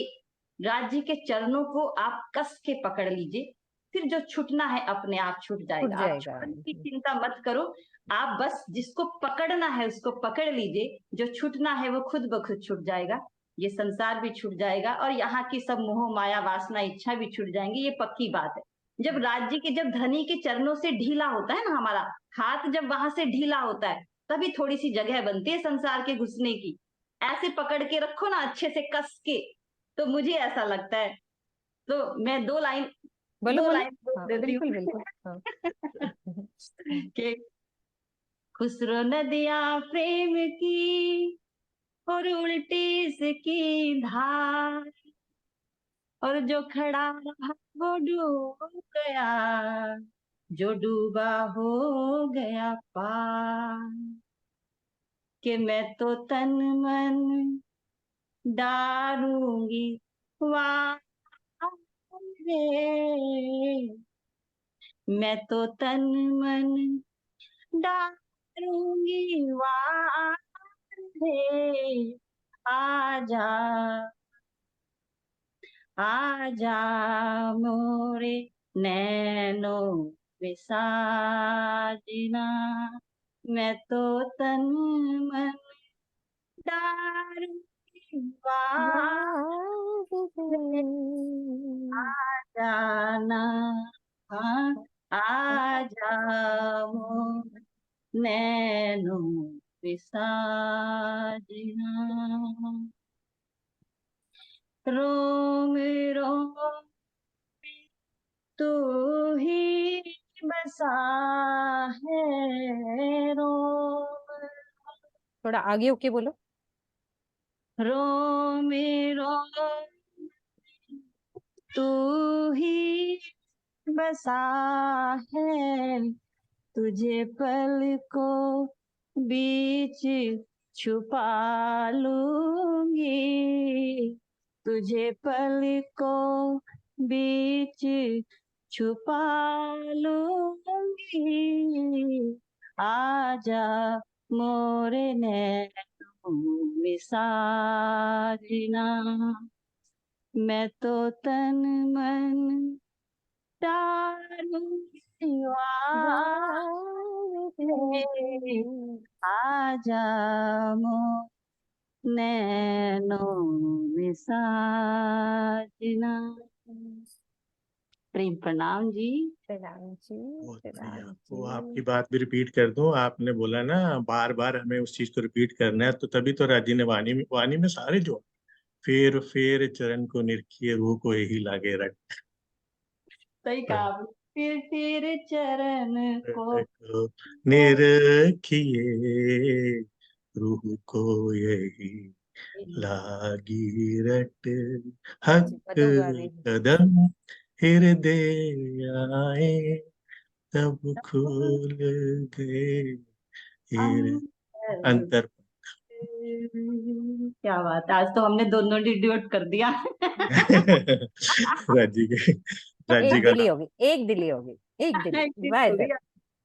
राज्य के चरणों को आप कस के पकड़ लीजिए, फिर जो छूटना है अपने आप छूट छूट जाएगा, आप जाएगा। छूटने की चिंता मत करो। आप बस जिसको पकड़ना है उसको पकड़ लीजिए, जो छूटना है वो खुद ब खुद छूट जाएगा। ये संसार भी छूट जाएगा और यहाँ की सब मोह माया वासना इच्छा भी छूट जाएंगी, ये पक्की बात है। जब राज्य के, जब धनी के चरणों से ढीला होता है ना हमारा हाथ, जब वहां से ढीला होता है, तभी थोड़ी सी जगह बनती है संसार के घुसने की। ऐसे पकड़ के रखो ना अच्छे से कस के, तो मुझे ऐसा लगता है। तो मैं बोलो दो बोलो। लाइन बोल हाँ देती बिल्कुल हूँ बिल्कुल। हाँ। कि खुसरो नदियां प्रेम की और उल्टी इसकी धार, और जो खड़ा रहा वो डूब गया, जो डूबा हो गया पार। कि मैं तो तन मन डारूंगी वार रे, मैं तो तन मन डारूंगी वार रे, आजा आजा मोरे नैनो वे साजना, मैं तो तन मन डारूंगी आ जाना, हाँ आजा मोरे नैनो वे साजना, रोम रोम तू ही बसा है, रोम थोड़ा आगे होके बोलो। रोम रोम तू ही बसा है, तुझे पलकों बीच छुपा लूंगी, तुझे पलकों बीच छुपा लूंगी, आजा मोरे नैनो में साजना, मैं तो तन मन डारूंगी आजा मोरे नैनो में साजना। प्रेम प्रणाम जी। प्रणाम जी। बहुत बढ़िया। प्रणाम वो जी। आपकी बात भी रिपीट कर दूं, आपने बोला ना बार बार हमें उस चीज को रिपीट करना है, तो तभी तो राजी ने वाणी में सारे जो फेर फेर चरण को निरखिए रूह को यही लागे रट, सही कहा आपने। फिर तेरे चरण को निरखिए रूह को यही लागी रट, हक मधुगा भी। कदम हृदय आए तब खुल गए अंतर। क्या बात है, आज तो हमने दोनों डिड्यूट कर दिया। राजी के राजी एक का दिल्ली नाम। होगी, एक दिल्ली होगी, एक दिल्ली एक चीज बाय हो द। गया।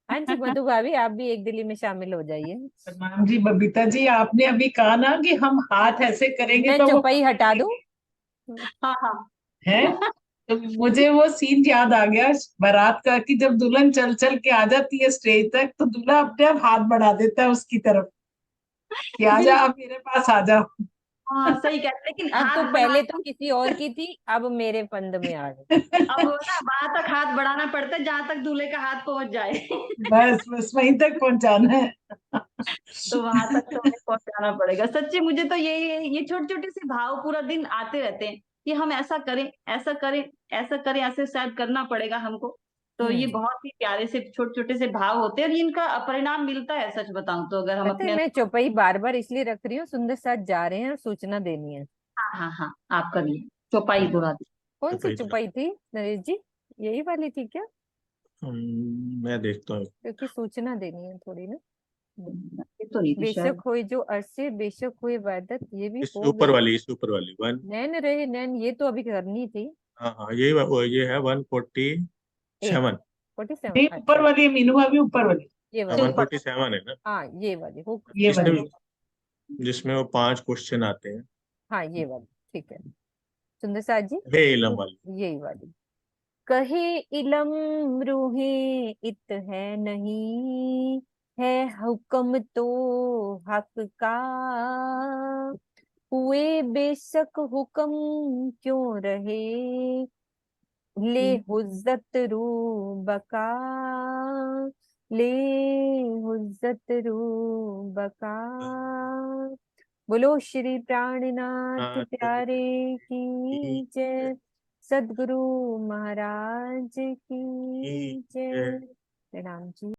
हाँ जी मधु भाभी, आप भी एक दिल्ली में शामिल हो जाइए। प्रणाम जी बबीता जी, आपने अभी कहा ना कि हम हाथ ऐसे करेंगे मैं तो वो चौपाई हटा दूं। हाँ हाँ। है। तो मुझे वो सीन याद आ गया बारात का, कि जब दुल्हन चल चल के आ जाती है स्टेज तक, तो दूल्हा अपने आप हाथ बढ़ा देता है उसकी तरफ कि आजा बिल्कुल। अब मेरे पास आ जाओ। हाँ सही कहते, लेकिन अब तो हाथ बढ़ा, पहले तो किसी और की थी, अब मेरे फंद में आ गई। अब वो ना वहां तक हाथ बढ़ाना पड़ता है जहां तक दूल्हे का हाथ पहुंच जाए। बस बस वहीं तक पहुंचाना है। तो वहां तक तो हमें पहुंचाना पड़ेगा। सच्ची मुझे तो ये छोटे छोटे से भाव पूरा दिन आते रहते हैं कि हम ऐसा करें, ऐसा करें, ऐसा करें, ऐसे शायद करना पड़ेगा हमको। तो ये हम्म। बहुत ही प्यारे से छोटे छोटे से भाव होते हैं, और इनका परिणाम मिलता है सच बताऊं तो, अगर हम पता है अपने। मैं चौपाई बार बार इसलिए रख रही हूँ, सुंदर साथ जा रहे हैं और सूचना देनी है। हाँ हाँ हाँ, आप करिए चौपाई दोहरा दी। कौन सी चौपाई तो चौपाई थी नरेश जी? यही वाली थी क्या? मैं देखता हूँ। क्योंकि सूचना देनी है थोड़ी ना। ये तो नहीं थी बेशक शायद। होए जो अरसे, बेशक होए वादत, ये भी इस हो ऊपर गई। वाली, इस ऊपर वाली वन। नैन रहे नैन, ये तो अभी करनी थी। हाँ हाँ, ये है 147। 47, नहीं, ऊपर अच्छा। वाली है मीनू भाभी, ऊपर वाली। ये हाँ वाली। 147 है ना, हाँ ये वाली हो। ये जिसमें वाली। जिसमें वो 5 क्वेश्चन आते हैं। हाँ ये वाली ठीक है। सुंदर साथ जी, बे इलम वाली। यही वाली। कहे इलम रूहे इत है नहीं, है हुक्म तो हक का, हुए बेशक हुक्म क्यों रहे, ले हुज्जत रू बका, ले हुज्जत रू बका। बोलो श्री प्राणनाथ नाथ प्यारे की की जय, सद्गुरु महाराज की जय। जय। प्रणाम जी।